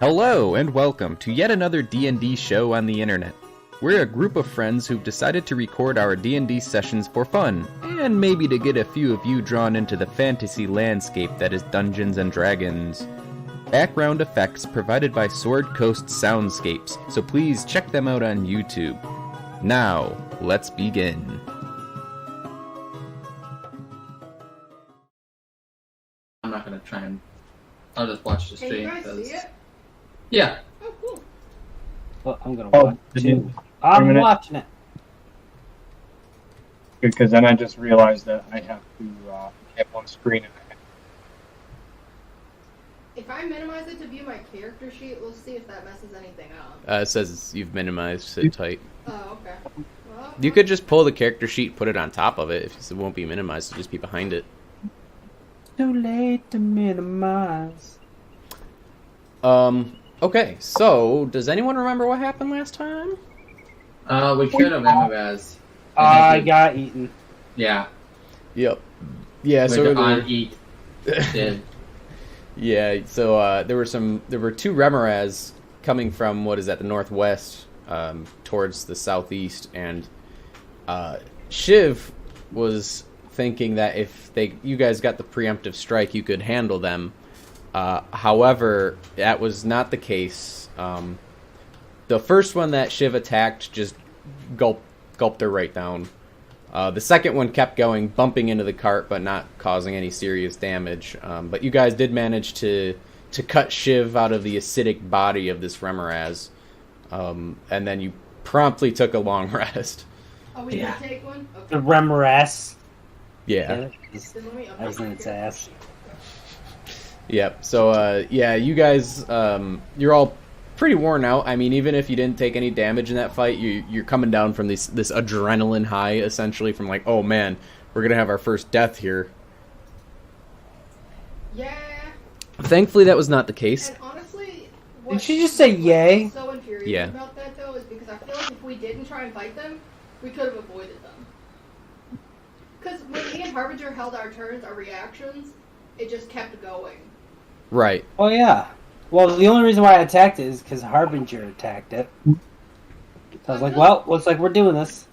Hello and welcome to yet another D&D show on the internet. We're a group of friends who've decided to record our D&D sessions for fun, and maybe to get a few of you drawn into the fantasy landscape that is Dungeons & Dragons. Background effects provided by Sword Coast Soundscapes, so please check them out on YouTube. Now, let's begin. I'm not gonna try and... I'll just watch the stream. Can you guys see it? Yeah. Oh, cool. Well, I'm gonna watch too. I'm watching it. Because then I just realized that I have to have one screen. If I minimize it to view my character sheet, we'll see if that messes anything up. It says you've minimized, sit tight. Oh, okay. Well, You could just pull the character sheet, put it on top of it. If it won't be minimized, it'll just be behind it. Too late to minimize. Okay, so, does anyone remember what happened last time? We could have Emavaz. I got eaten. Yeah. Yep. Yeah, With so the on-eat. Did. Yeah, so there were two Remoraz coming from, the northwest, towards the southeast, and Shiv was thinking that if you guys got the preemptive strike, you could handle them. However, that was not the case. The first one that Shiv attacked just gulped her right down. The second one kept going, bumping into the cart, but not causing any serious damage. But you guys did manage to cut Shiv out of the acidic body of this Remoraz. And then you promptly took a long rest. Oh, we did take one? Okay. The Remoras. Yeah. Then let me I was in its ass. Yep. So, you guys, you're all pretty worn out. I mean, even if you didn't take any damage in that fight, you're coming down from this adrenaline high, essentially, from like, oh man, we're gonna have our first death here. Yeah. Thankfully, that was not the case. And honestly, Did she just say yay? what's so infuriating Yeah. about that, though, is because I feel like if we didn't try and fight them, we could have avoided them. Because when me and Harbinger held our turns, our reactions, it just kept going. Right. Oh yeah. Well, the only reason why I attacked it is because Harbinger attacked it. So I was like, well, looks like we're doing this.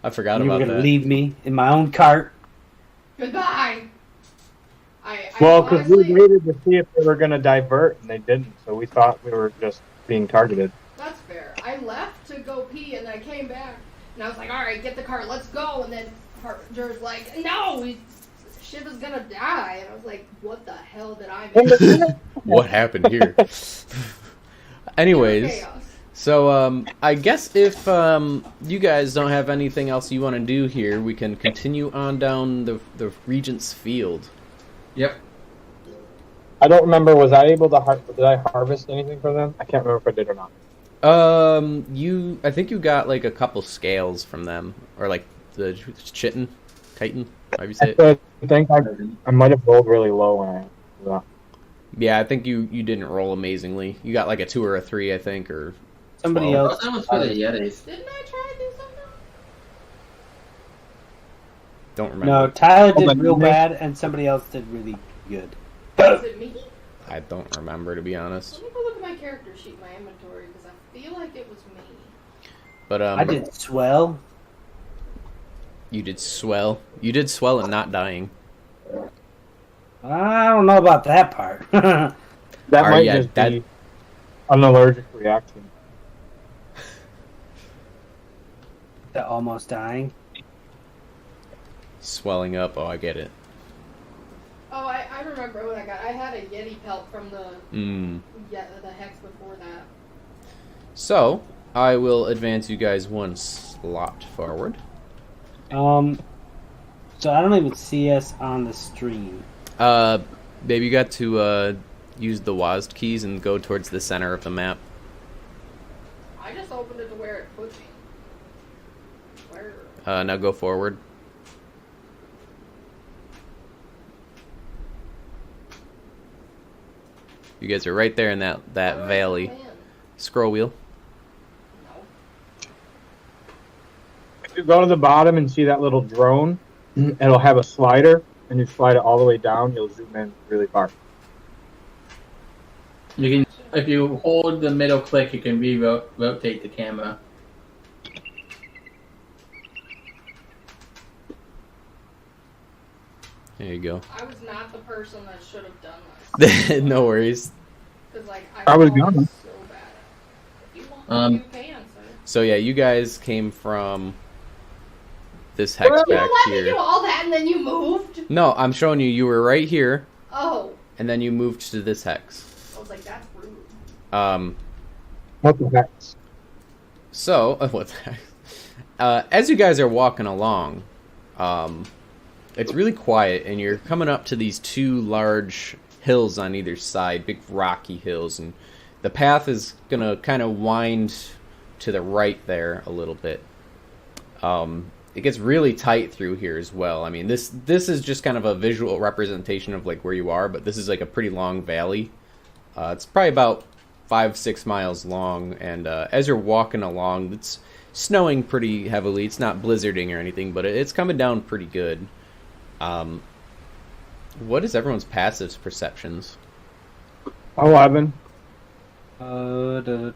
I forgot And you about were gonna that. leave me in my own cart. Goodbye! Well, because honestly, we waited to see if they were going to divert, and they didn't, so we thought we were just being targeted. That's fair. I left to go pee, and then I came back, and I was like, alright, get the cart, let's go, and then Harbinger's like, no! Shiv is gonna die, and I was like, what the hell did I miss? What happened here? Anyways, Chaos. so I guess if you guys don't have anything else you want to do here, we can continue on down the Regent's Field. Yep. I don't remember, was I able to did I harvest anything from them? I can't remember if I did or not. I think you got like a couple scales from them, or like the Titan, however you say it. I think I might have rolled really low when I did that. Yeah, I think you didn't roll amazingly. You got like a 2 or a 3, I think, or Somebody 12. else. That was for the Yetis. Didn't I try to do something? Don't remember. No, Tyler but did real Nick- bad, and somebody else did really good. Was it me? I don't remember, to be honest. Let me go look at my character sheet, my inventory, because I feel like it was me. But I did swell. You did swell. You did swell and not dying. I don't know about that part. That Are might ya just dead? be an allergic reaction. The almost dying. Swelling up. Oh, I get it. Oh, I remember what I got. I had a Yeti pelt from the the hex before that. So, I will advance you guys one slot forward. So I don't even see us on the stream. Babe, you got to use the WASD keys and go towards the center of the map. I just opened it to where it put me. Where? Now go forward. You guys are right there in that valley. Man. Scroll wheel. No. If you go to the bottom and see that little drone, it'll have a slider, and you slide it all the way down, you'll zoom in really far. You can if you hold the middle click, you can rotate the camera. There you go. I was not the person that should have done this. No worries. Because, like, I was always gonna. so bad at it. If you want, you can, sir. So yeah, you guys came from this hex You back let me do here. all that and then you moved? No, I'm showing you. You were right here, Oh. and then you moved to this hex. I was like, that's rude. What the heck? So what the heck? As you guys are walking along, it's really quiet, and you're coming up to these two large hills on either side, big rocky hills, and the path is gonna kind of wind to the right there a little bit. It gets really tight through here as well. I mean, this is just kind of a visual representation of like where you are, but this is like a pretty long valley. It's probably about 5-6 miles long, and as you're walking along, it's snowing pretty heavily. It's not blizzarding or anything, but it's coming down pretty good. What is everyone's passive perceptions? 11. 11.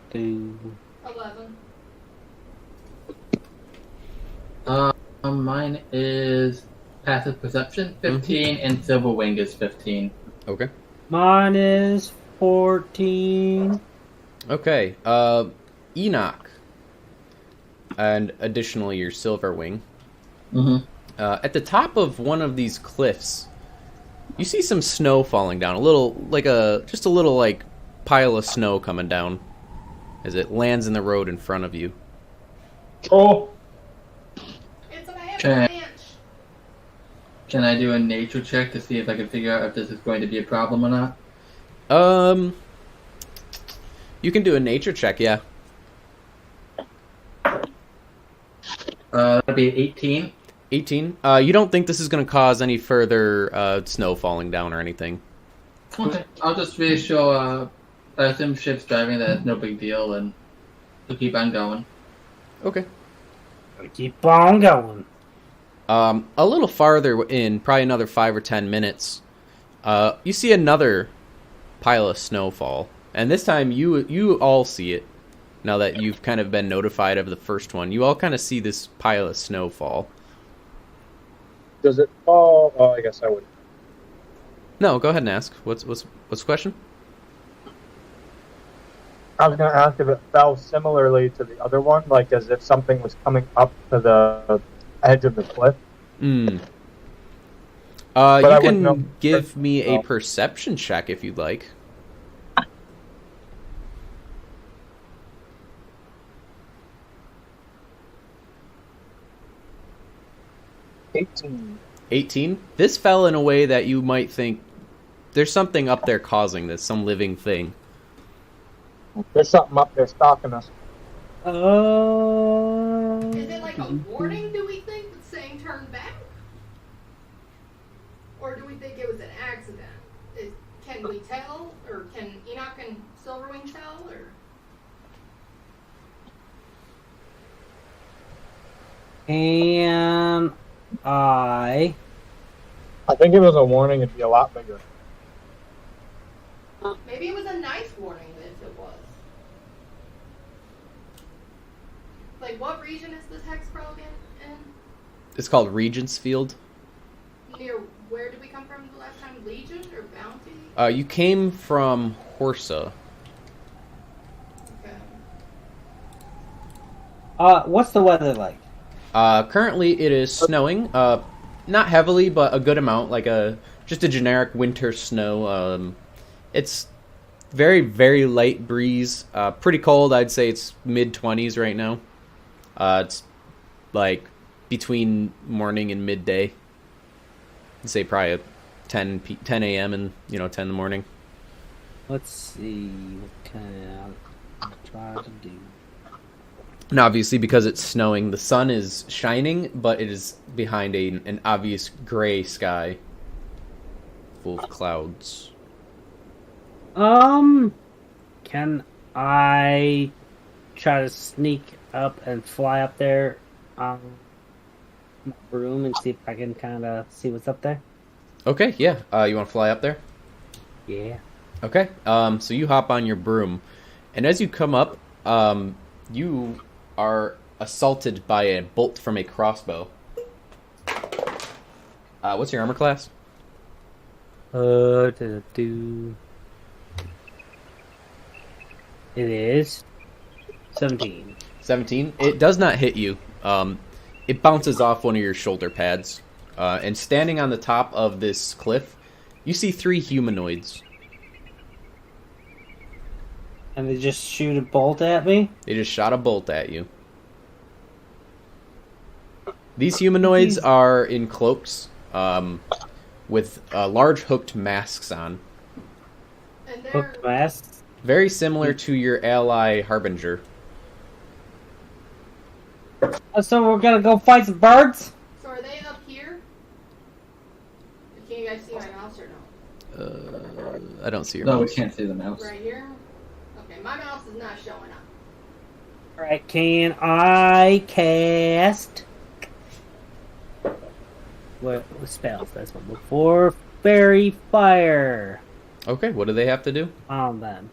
Mine is passive perception 15, and silver wing is 15. Okay. Mine is 14. Okay. Enoch. And additionally, your silver wing. Mm-hmm. At the top of one of these cliffs, you see some snow falling down. Just a little like pile of snow coming down as it lands in the road in front of you. Oh, It's an avalanche. Can I do a nature check to see if I can figure out if this is going to be a problem or not? You can do a nature check, yeah. That'd be 18. 18. You don't think this is going to cause any further snow falling down or anything? Okay. I'll just reassure some ships driving that it's no big deal, and we'll keep on going. Okay. Keep on going. A little farther in, probably another 5 or 10 minutes, you see another pile of snowfall. And this time you all see it. Now that you've kind of been notified of the first one, you all kind of see this pile of snowfall. does it fall? Oh, I guess I would. No, go ahead and ask. What's the question? I was going to ask if it fell similarly to the other one, like as if something was coming up to the edge of the cliff. You I wouldn't know. can give me a perception check if you'd like. 18. 18. This fell in a way that you might think there's something up there causing this, some living thing. There's something up there stalking us. Is it like a warning, do we think, that's saying turn back? Or do we think it was an accident? Can we tell? Or can Enoch and Silverwing tell? Or And I think if it was a warning, it'd be a lot bigger. maybe it was a nice warning if it was. Like, what region is this hex frog in? It's called Regent's Field. Near where did we come from the last time? Legion or Bounty? You came from Horsa. Okay. what's the weather like? Currently, it is snowing. Not heavily, but a good amount, like just a generic winter snow. It's very, very light breeze. Pretty cold. I'd say it's mid-20s right now. It's like between morning and midday. I'd say probably at 10 a.m. and 10 in the morning. Let's see what can I try to do. And obviously, because it's snowing, the sun is shining, but it is behind an obvious gray sky full of clouds. Can I try to sneak up and fly up there on my broom and see if I can kind of see what's up there? Okay, yeah. You want to fly up there? Yeah. Okay, so you hop on your broom, and as you come up, you are assaulted by a bolt from a crossbow. What's your armor class? It is 17. 17. It does not hit you. It bounces off one of your shoulder pads, and standing on the top of this cliff, you see 3 humanoids. And they just shoot a bolt at me? They just shot a bolt at you. These humanoids are in cloaks, with large hooked masks on. And they're Hooked masks? Very similar to your ally Harbinger. So we're gonna go fight some birds? so are they up here? Can you guys see my mouse or no? I don't see your No, we mouse. can't see the mouse. Right here? Okay, my mouse is not showing up. Alright, can I cast... What spells? That's what before fairy fire Okay, what do they have to do? on them.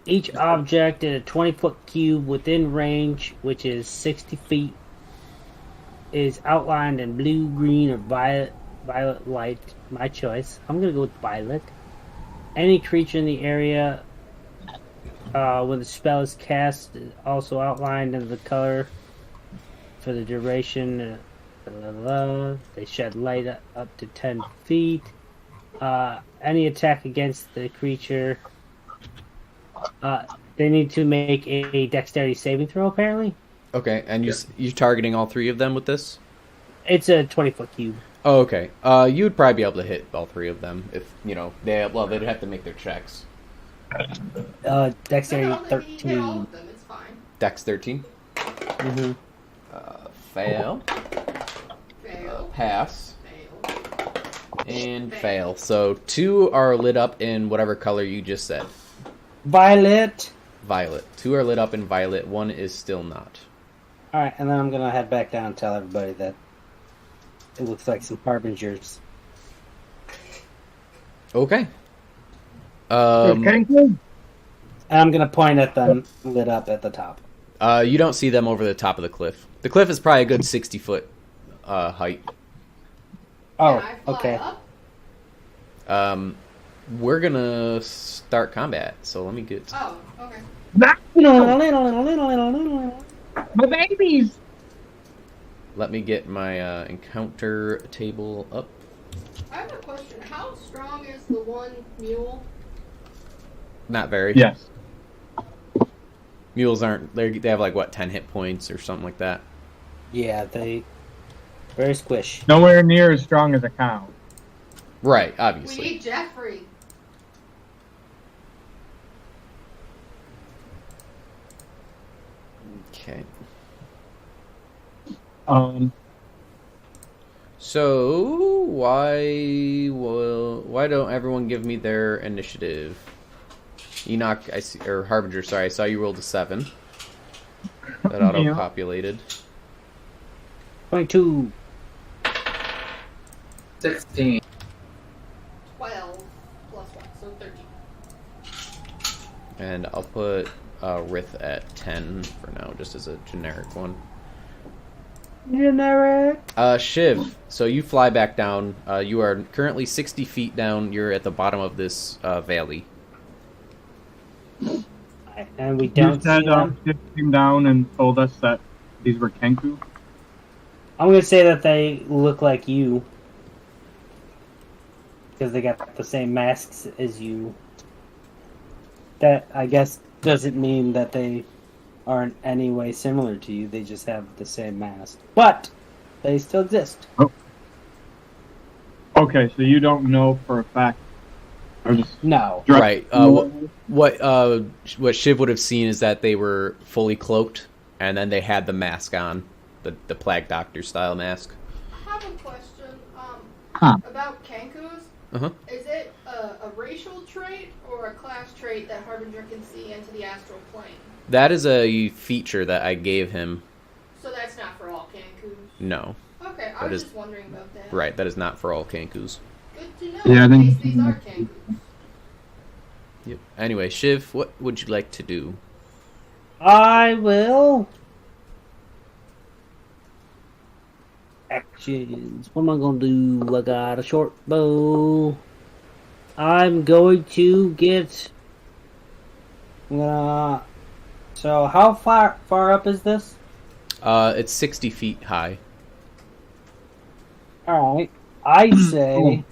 Each object in a 20-foot cube within range, which is 60 feet, is outlined in blue, green, or violet light. My choice. I'm gonna go with violet. Any creature in the area when the spell is cast is also outlined in the color for the duration. They shed light up to 10 feet. Any attack against the creature, they need to make a dexterity saving throw, apparently. Okay, and you're targeting all 3 of them with this? It's a 20-foot cube. Oh, okay. You would probably be able to hit all 3 of them if, they'd have to make their checks. Dexterity No, they hit all 13. of them, it's fine. Dex 13. Mm-hmm. Fail. Fail. Pass. Fail. And fail. So 2 are lit up in whatever color you just said. Violet. Violet. 2 are lit up in violet. 1 is still not. Alright, and then I'm gonna head back down and tell everybody that it looks like some harbingers. Okay. And I'm gonna point at them lit up at the top. You don't see them over the top of the cliff. The cliff is probably a good 60-foot height. Oh, Can I fly okay. up? We're gonna start combat, so let me get... Oh, okay. My babies! Let me get my encounter table up. I have a question. How strong is the one mule? Not very. Yes. Mules aren't... They have, like, what, 10 hit points or something like that? Yeah, they very squish. Nowhere near as strong as a cow. Right, We obviously. need Jeffrey. Okay. So, why don't everyone give me their initiative? Enoch, I see, or Harbinger, sorry, I saw you rolled a 7. That auto-populated. 22. 16. 12 plus 1, so 13. And I'll put Rith at 10 for now, just as a generic one. Generic. Shiv, so you fly back down. You are currently 60 feet down. You're at the bottom of this valley. And we You don't said see them. Shiv came down and told us that these were Kenku. I'm gonna say that they look like you. Because they got the same masks as you. That, I guess, doesn't mean that they are in any way similar to you. They just have the same mask. But, they still exist. Okay, so you don't know for a fact. Or just No. Right. What Shiv would have seen is that they were fully cloaked, and then they had the mask on, the Plague Doctor style mask. I have a question about Kenkus. Uh-huh. Is it a racial trait or a class trait that Harbinger can see into the astral plane? That is a feature that I gave him. So that's not for all Kenkus? No. Okay, I That was is- just wondering about that. Right, that is not for all Kenkus. Good to know Yeah, I in think- case these are kangaroos. Yep. Anyway, Shiv, what would you like to do? I will. Actions. What am I gonna do? I got a short bow. I'm going to get. So how far up is this? It's 60 feet high. All right. I'd say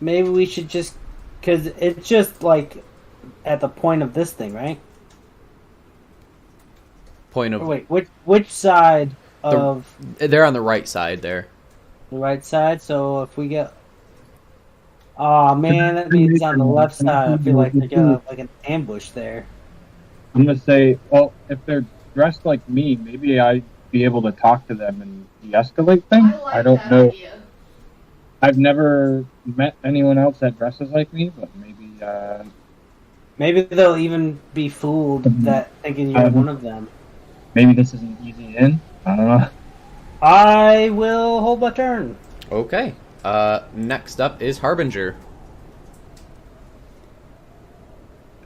maybe we should just, because it's just like at the point of this thing, right? Point of Or wait, which side of they're on the right side there. the right side? So if we get, oh man, that means on the left side. I feel like they're gonna have like an ambush there. I'm gonna say, well, if they're dressed like me, maybe I'd be able to talk to them and de-escalate things. I like I don't that know. idea. I've never met anyone else that dresses like me, but maybe. Maybe they'll even be fooled that thinking you're one of them. Maybe this is an easy in. I don't know. I will hold my turn. Okay. Next up is Harbinger.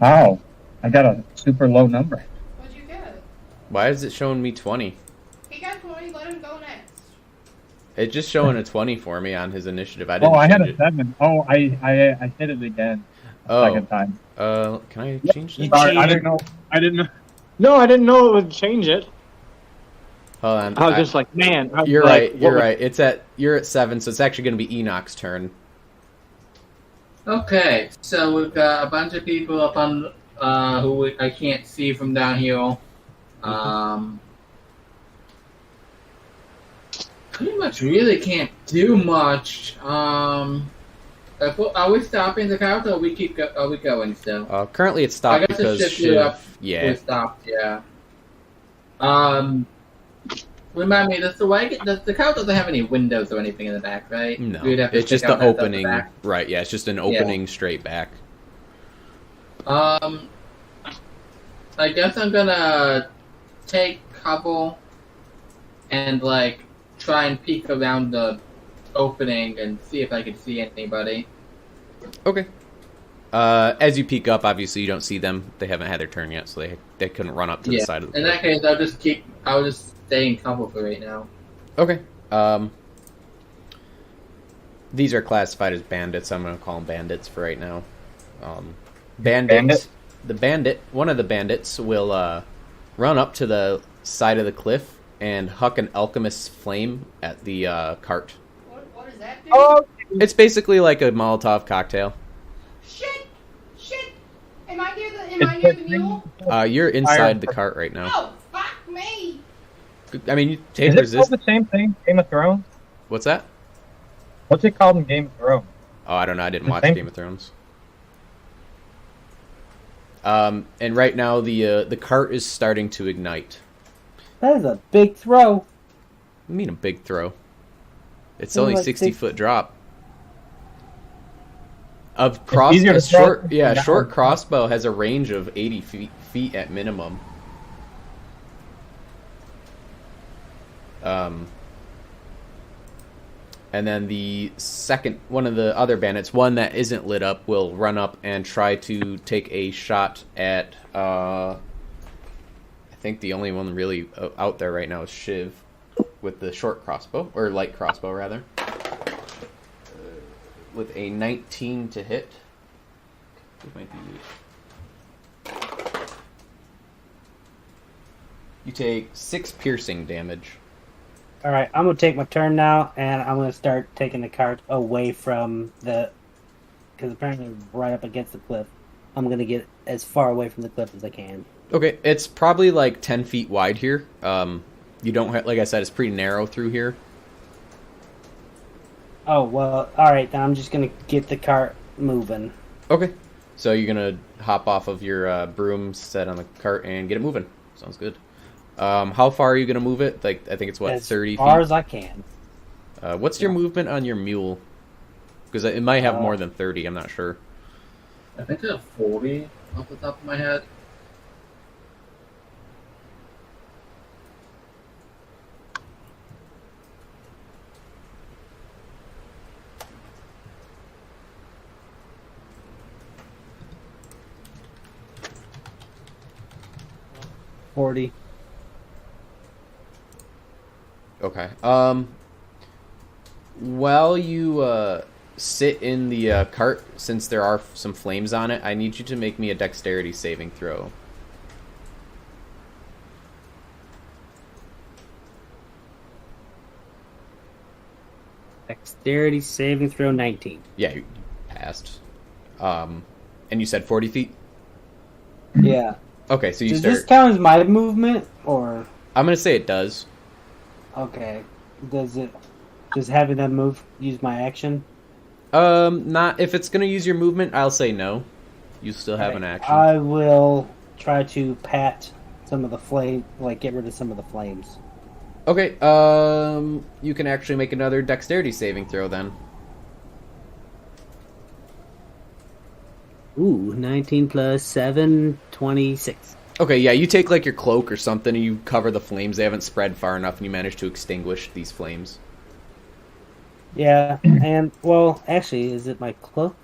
Oh, I got a super low number. What'd you get? Why is it showing me 20? He got 20, let him go next. It's just showing a 20 for me on his initiative. I didn't. Oh, I had change a it. 7. Oh, I hit it again. Second time. Can I change this? Sorry, I didn't know. No, I didn't know it would change it. Hold on. I was just like, man. I was You're like, right. You're what right. You're at 7, so it's actually going to be Enoch's turn. Okay, so we've got a bunch of people up on I can't see from down here. Pretty much really can't do much. Are we stopping the count, or are we going still? Currently it's stopped I guess because it's just up. yeah. We stopped. Yeah. Remind me, does the count doesn't have any windows or anything in the back, right? No, We'd have to it's just check the out that stuff in opening. back. Right, yeah, it's just an opening straight back. I guess I'm gonna take cover and like try and peek around the opening and see if I can see anybody. Okay. As you peek up, obviously you don't see them. They haven't had their turn yet, so they couldn't run up to the side of the In cliff. that case, I'll just stay in cover for right now. Okay. These are classified as bandits. I'm going to call them bandits for right now. Bandit? One of the bandits will run up to the side of the cliff and huck an alchemist's flame at the cart. What does that do? Oh, It's basically like a Molotov cocktail. Shit! Am I near the mule? You're inside the cart right now. Oh, fuck me! I mean, you take is it resist. called the same thing? Game of Thrones? What's that? What's it called in Game of Thrones? Oh, I don't know. I didn't The watch same- Game of Thrones. And right now the cart is starting to ignite. That is a big throw. I mean, a big throw. It's Only only like 60-foot drop. easier to throw down. Short crossbow has a range of 80 feet at minimum. And then the second, one of the other bandits, one that isn't lit up, will run up and try to take a shot at, I think the only one really out there right now is Shiv, with the short crossbow, or light crossbow rather. With a 19 to hit. It might be... You take 6 piercing damage. Alright, I'm going to take my turn now, and I'm going to start taking the cart away from the... Because apparently it's right up against the cliff. I'm going to get as far away from the cliff as I can. Okay, it's probably like 10 feet wide here. You don't have, like I said, it's pretty narrow through here. Oh, well, alright, then I'm just going to get the cart moving. Okay. So you're going to hop off of your broom set on the cart and get it moving. Sounds good. How far are you going to move it? Like, I think it's, what, As 30 far feet? as I can. What's your movement on your mule? Because it might have more than 30, I'm not sure. I think I have 40 off the top of my head. 40. Okay. While you sit in the cart, since there are some flames on it, I need you to make me a dexterity saving throw. Dexterity saving throw 19. Yeah, you passed. And you said 40 feet? Yeah. Okay, so you Does start... this count as my movement, or... I'm going to say it does. Okay. Does having them move use my action? Not... If it's going to use your movement, I'll say no. You still have an action. I will try to pat some of the flame, like get rid of some of the flames. Okay, you can actually make another dexterity saving throw then. Ooh, 19 plus 7, 26. Okay, yeah, you take like your cloak or something and you cover the flames. They haven't spread far enough and you manage to extinguish these flames. Yeah, and, well, actually, is it my cloak?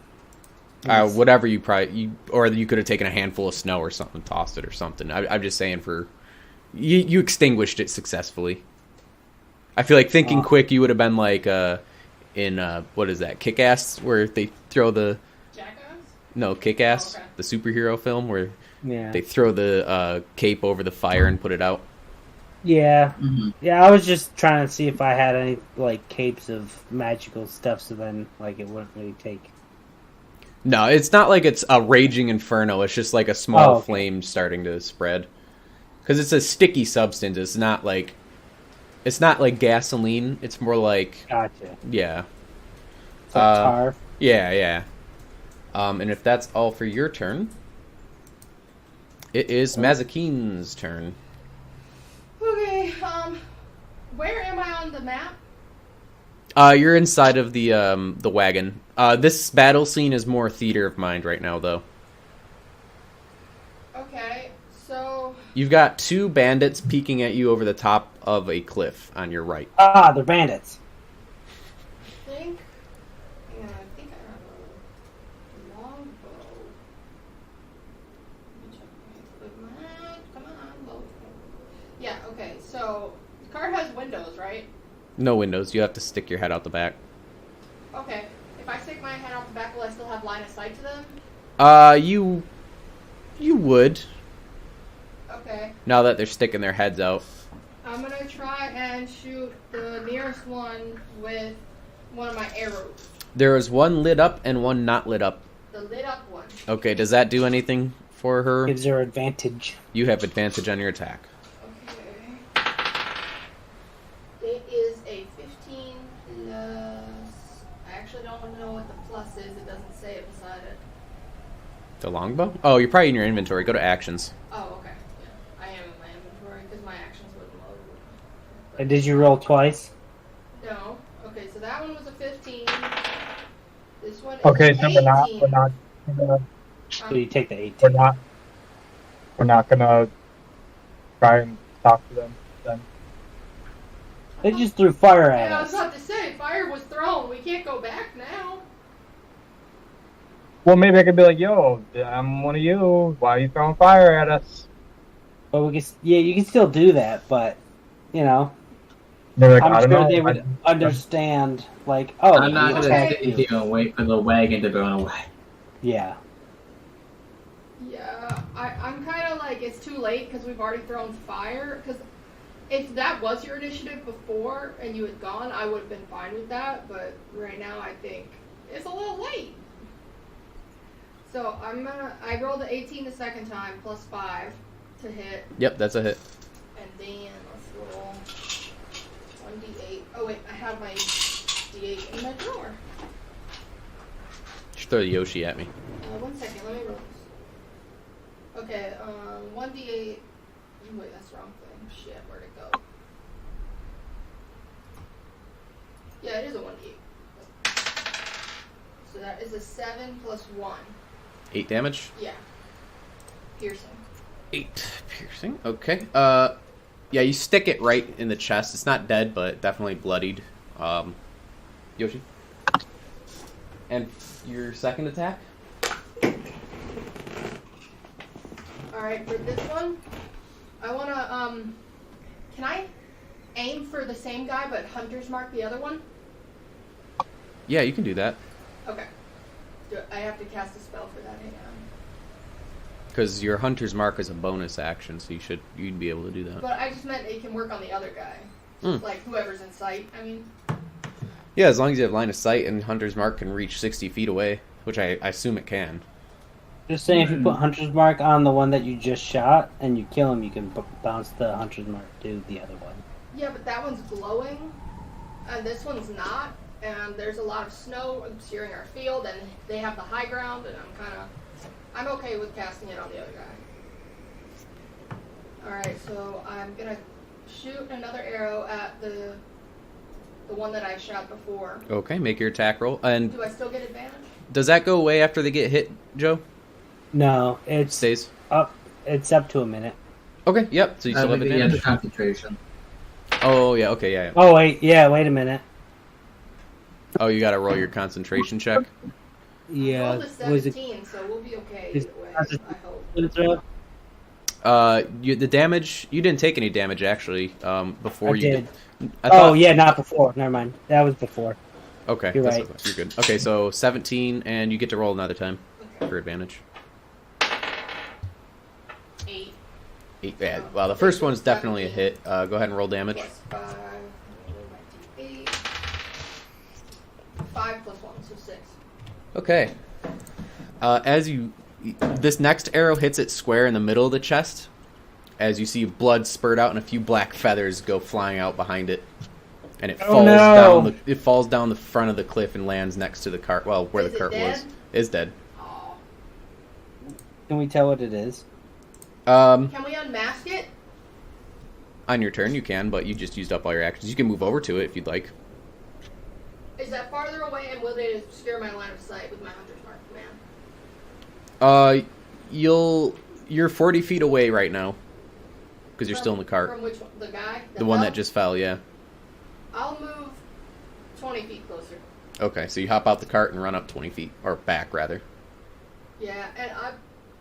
Whatever you probably... or you could have taken a handful of snow or something, tossed it or something. I'm just saying for... You extinguished it successfully. I feel like thinking quick, you would have been like in what is that? Kick-Ass, where they throw the Jackass? no Kick-Ass, Oh, okay. the superhero film where Yeah. they throw the cape over the fire and put it out. Yeah. Mm-hmm. Yeah, I was just trying to see if I had any, like, capes of magical stuff, so then, like, it wouldn't really take... No, it's not like it's a raging inferno. It's just like a small okay. flame starting to spread. Because it's a sticky substance. It's not like gasoline. It's more like Gotcha. yeah. So tar. Yeah. And if that's all for your turn, it is Mazakine's turn. Okay, where am I on the map? You're inside of the wagon. This battle scene is more theater of mind right now, though. Okay, so... You've got two bandits peeking at you over the top of a cliff on your right. Ah, they're bandits. I think I have a longbow. Let me check my equipment. Come on, load. Yeah, okay, so the cart has windows, right? No windows. You have to stick your head out the back. Okay, if I stick my head out the back, will I still have line of sight to them? You would. Okay, Now that they're sticking their heads out. I'm gonna try and shoot the nearest one with one of my arrows. There is one lit up and one not lit up. The lit up one. Okay, does that do anything for her? Gives her advantage. You have advantage on your attack. Okay. It is a 15 plus... I actually don't know what the plus is. It doesn't say it beside it. The longbow? Oh, you're probably in your inventory. Go to actions. Oh, okay. Yeah, I am in my inventory because my actions wouldn't load. And did you roll twice? No. Okay, so that one was a 15. This one is Okay, an so 18. So you take the 18. we're not gonna try and talk to them then. They just threw fire at Yeah, I was us. about to say, fire was thrown. We can't go back now. Well, maybe I could be like, yo, I'm one of you. Why are you throwing fire at us? But we can, yeah, you can still do that, but, you know, They're like, I I'm don't sure know. they would understand, like, oh, I'm not we gonna attacked sit you. here and wait for the wagon to burn away. Yeah. Yeah, I'm kind of like, it's too late because we've already thrown fire. Because if that was your initiative before and you had gone, I would have been fine with that. But right now, I think it's a little late. So I rolled an 18 the second time, plus 5 to hit. Yep, that's a hit. And then let's roll 1d8. Oh wait, I have my d8 in my drawer. Just throw the Yoshi at me. 1 second, let me roll this. Okay, 1d8. Wait, that's the wrong thing. Shit, where'd it go? Yeah, it is a 1d8. So that is a 7 plus 1. 8 damage. Yeah. Piercing. 8 piercing. Okay. Yeah, you stick it right in the chest. It's not dead, but definitely bloodied. Yoshi. And your second attack? Alright, for this one, I wanna, can I aim for the same guy but hunter's mark the other one? Yeah, you can do that. Okay. I have to cast a spell for that, hang on. Because your hunter's mark is a bonus action, so you'd be able to do that. But I just meant it can work on the other guy. Like, whoever's in sight, I mean. Yeah, as long as you have line of sight and hunter's mark can reach 60 feet away, which I assume it can. Just saying, if you put hunter's mark on the one that you just shot and you kill him, you can bounce the hunter's mark to the other one. Yeah, but that one's glowing, and this one's not. And there's a lot of snow obscuring our field, and they have the high ground, and I'm okay with casting it on the other guy. Alright, so I'm gonna shoot another arrow at the one that I shot before. Okay, make your attack roll. And Do I still get advantage? does that go away after they get hit, Joe? No, it Stays. up. It's up to a minute. Okay, yep, so you still have The advantage. concentration. Oh, yeah, okay, yeah. Oh wait, yeah, wait a minute. Oh, you gotta roll your concentration check? Yeah, Rolled a was it 17, so we'll be okay Is- either way, I hope. The damage, you didn't take any damage, actually, before I you did. I thought, Oh yeah, not before. Never mind. That was before. Okay, You're that's right. okay. You're good. Okay, so 17, and you get to roll another time Okay. for advantage. 8 8, yeah, well, the first one's definitely a hit. Go ahead and roll damage. plus 5. Roll my d8. 5 plus 1, so 6. Okay. This next arrow hits it square in the middle of the chest, as you see blood spurt out and a few black feathers go flying out behind it, and it falls down. It falls down the front of the cliff and lands next to the cart. Well, where Is the it cart dead? was is dead. Oh. Can we tell what it is? On Can we unmask it? your turn, you can, but you just used up all your actions. You can move over to it if you'd like. Is that farther away, and will they obscure my line of sight with my hunter's mark command? You're 40 feet away right now, because you're still in the cart. From which one? The guy? The one fell? that just fell, yeah. I'll move 20 feet closer. Okay, so you hop out the cart and run up 20 feet, or back rather. Yeah, and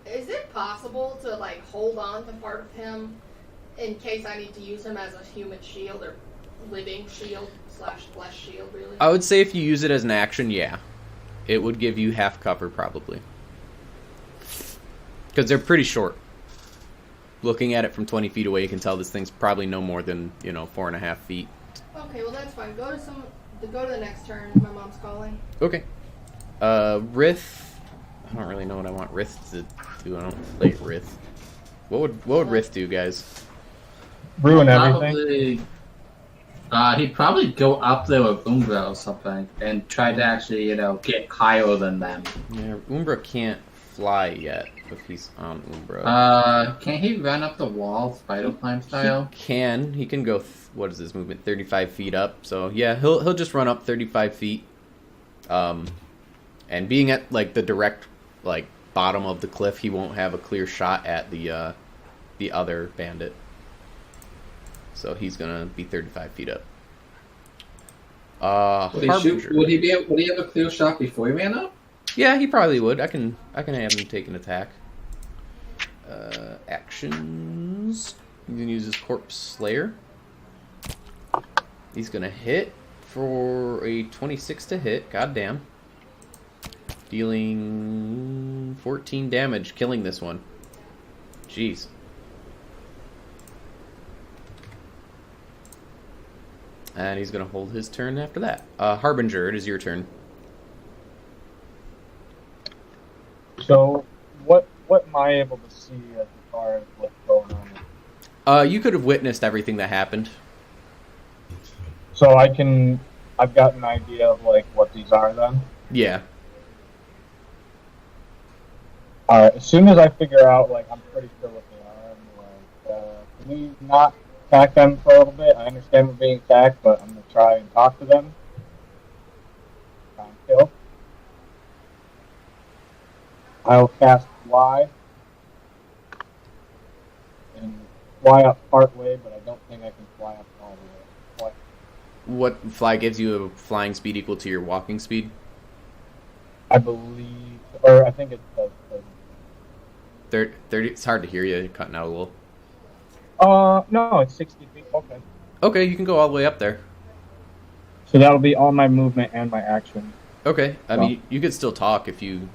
is it possible to like hold on to part of him in case I need to use him as a human shield or living shield / flesh shield? Really? I would say if you use it as an action, yeah, it would give you half cover probably, because they're pretty short. Looking at it from 20 feet away, you can tell this thing's probably no more than 4.5 feet. Okay, well that's fine. Go to the next turn. My mom's calling. Okay. Rith. I don't really know what I want Rith to do. I don't play Rith. What would Rith do, guys? Ruin everything. He'd probably go up there with Umbra or something and try to actually, get higher than them. Yeah, Umbra can't fly yet if he's on Umbra. Can he run up the wall, spider climb style? He can go. What is his movement? 35 feet up. So yeah, he'll just run up 35 feet. And being at like the direct bottom of the cliff, he won't have a clear shot at the other bandit. So he's gonna be 35 feet up. Would he shoot? Would he have a clear shot before he ran up? Yeah, he probably would. I can have him take an attack. Actions. He's gonna use his Corpse Slayer. He's gonna hit for a 26 to hit. Goddamn. Dealing 14 damage, killing this one. Jeez. And he's gonna hold his turn after that. Harbinger, it is your turn. So, what am I able to see as far as what's going on? You could have witnessed everything that happened. So I've got an idea of what these are then. Yeah. All right. As soon as I figure out, I'm pretty sure what they are. Can we not attack them for a little bit? I understand we're being attacked, but I'm gonna try and talk to them. Try and kill. I'll cast Fly. And fly up part way, but I don't think I can fly up all the way. What fly gives you a flying speed equal to your walking speed? I believe, or I think it does. 30. It's hard to hear you. You're cutting out a little. No, it's 60 feet. Okay. Okay, you can go all the way up there. So that'll be all my movement and my action. Okay, I mean, you could still talk if you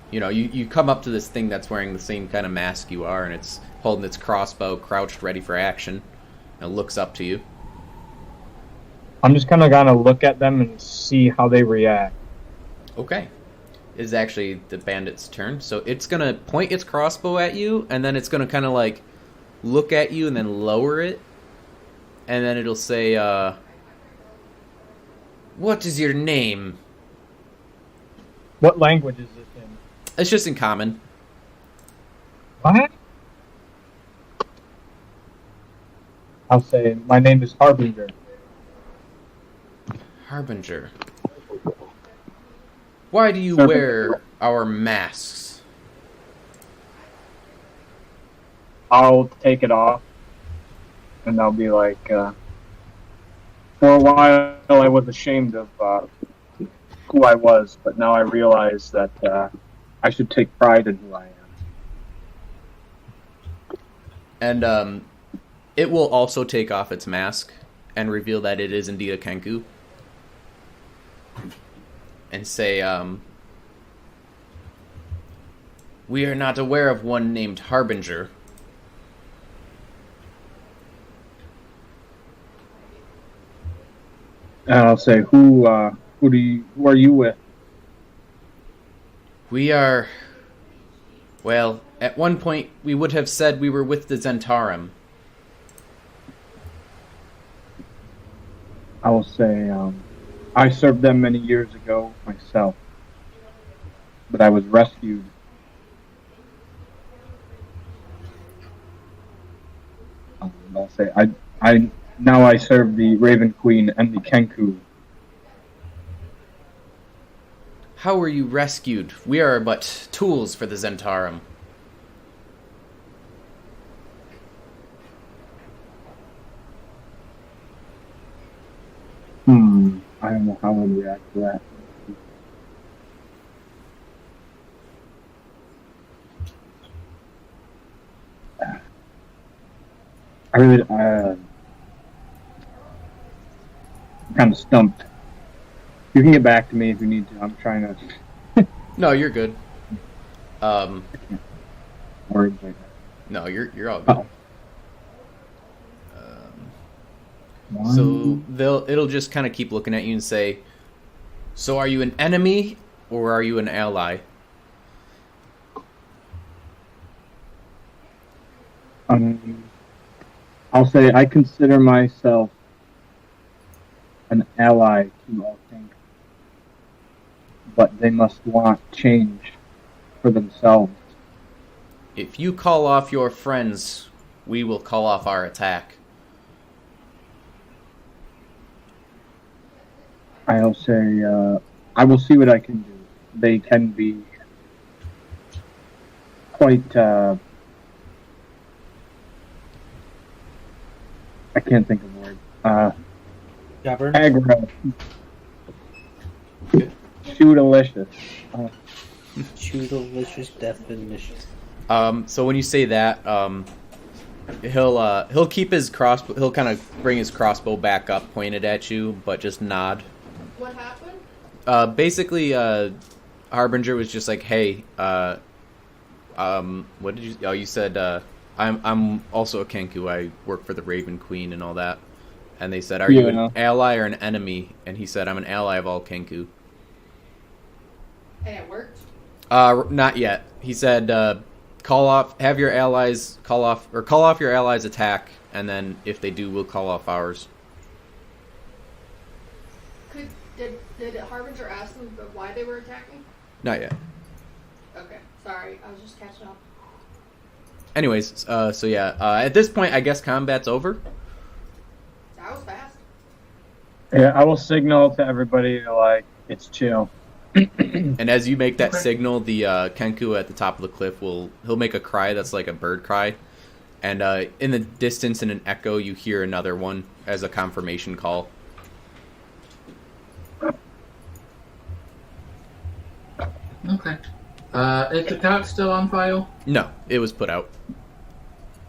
come up to this thing that's wearing the same kind of mask you are, and it's holding its crossbow, crouched, ready for action, and looks up to you. I'm just kind of gonna look at them and see how they react. Okay. It is actually the bandit's turn, so it's gonna point its crossbow at you, and then it's gonna kind of like look at you and then lower it, and then it'll say, "What is your name?" What language is this in? It's just in common. What? I'll say, my name is Harbinger. Harbinger. Why do you wear our masks? I'll take it off, and I'll be like, for a while I was ashamed of who I was, but now I realize that I should take pride in who I am. And it will also take off its mask and reveal that it is indeed a Kenku. And say, "We are not aware of one named Harbinger." And I'll say, who are you with? We are... Well, at one point we would have said we were with the Zentarum. I will say, I served them many years ago myself, but I was rescued. I'll say, now I serve the Raven Queen and the Kenku. How were you rescued? We are but tools for the Zentarum. I don't know how I would react to that. I really, I'm kind of stumped. You can get back to me if you need to. I'm trying to. No, you're good. Words like that. No, you're all good. Oh. So it'll just kind of keep looking at you and say, "So are you an enemy or are you an ally?" I'll say I consider myself an ally to all things, but they must want change for themselves. If you call off your friends, we will call off our attack. I'll say I will see what I can do. They can be quite. I can't think of words. Stubborn. Aggro. Shoot-alicious. Shoot-alicious definition. So when you say that, he'll keep his crossbow. He'll kind of bring his crossbow back up, pointed at you, but just nod. What happened? Basically, Harbinger was just like, "Hey, what did you? Oh, you said I'm also a Kenku. I work for the Raven Queen and all that." And they said, "Are you an ally or an enemy?" And he said, "I'm an ally of all Kenku." And it worked? Not yet. He said, have your allies call off your allies' attack, and then if they do, we'll call off ours. Did Harbinger ask them why they were attacking? Not yet. Okay, sorry, I was just catching up. Anyways, so yeah, at this point, I guess combat's over. That was fast. Yeah, I will signal to everybody like it's chill. And as you make that signal, the Kenku at the top of the cliff he'll make a cry that's like a bird cry, and in the distance, in an echo, you hear another one as a confirmation call. Okay. Is the couch still on file? No, it was put out.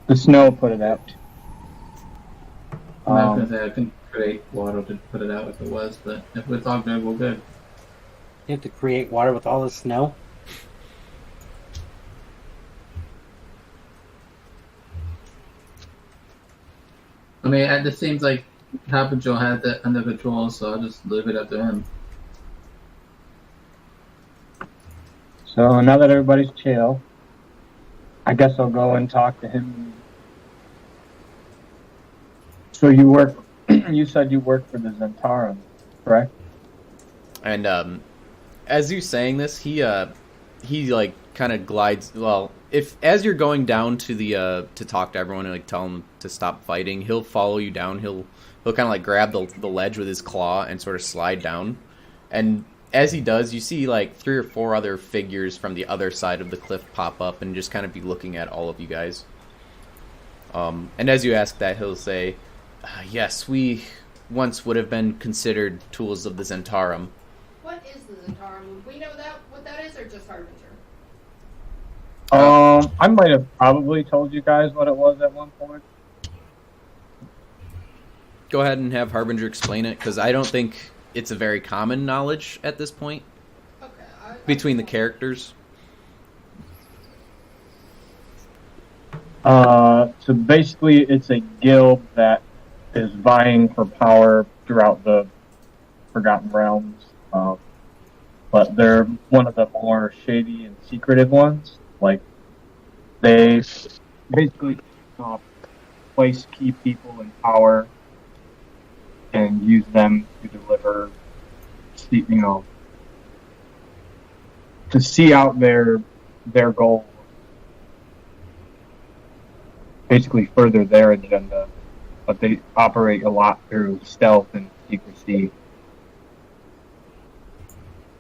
The snow put it out. I was gonna say I couldn't create water to put it out if it was, but if it's all good, we're good. You have to create water with all the snow. I mean, it just seems like Harbinger had that under control, so I'll just leave it up to him. So now that everybody's chill, I guess I'll go and talk to him. So you work, you said you work for the Zentarum, correct? And as you saying this, he like kind of glides. Well, if as you're going down to the to talk to everyone and like tell them to stop fighting, he'll follow you down. He'll kind of like grab the ledge with his claw and sort of slide down. And as he does, you see like 3 or 4 other figures from the other side of the cliff pop up and just kind of be looking at all of you guys. And as you ask that, he'll say, "Yes, we once would have been considered tools of the Zentarum." What is the Zentarum? We know that what that is, or just Harbinger? I might have probably told you guys what it was at one point. Go ahead and have Harbinger explain it, because I don't think it's a very common knowledge at this point Okay. between the characters. So basically, it's a guild that is vying for power throughout the Forgotten Realms, but they're one of the more shady and secretive ones. Like, they basically place key people in power and use them to deliver, to see out their goal. Basically further their agenda, but they operate a lot through stealth and secrecy,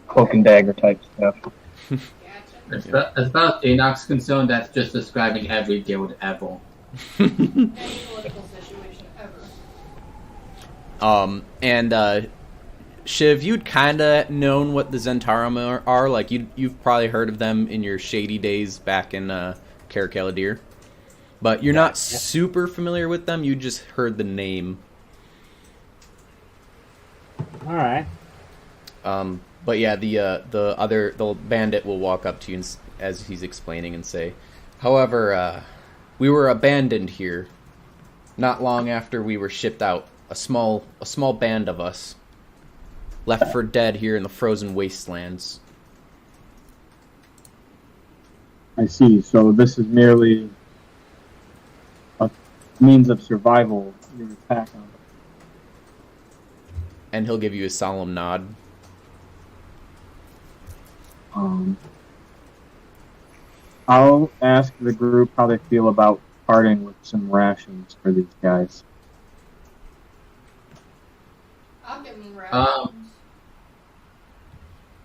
cloak and dagger type stuff. Gotcha. As far as Enoch's concerned, that's just describing every guild ever. Any political situation ever. And Shiv, you'd kind of known what the Zentarum are. Like you've probably heard of them in your shady days back in Caracaladir. But you're not super familiar with them. You just heard the name. All right. But yeah, the bandit will walk up to you as he's explaining and say, "However, we were abandoned here. Not long after we were shipped out, a small band of us left for dead here in the frozen wastelands." I see. So this is merely a means of survival. Your attack on it. And he'll give you a solemn nod. I'll ask the group how they feel about parting with some rations for these guys. I'll give me rations.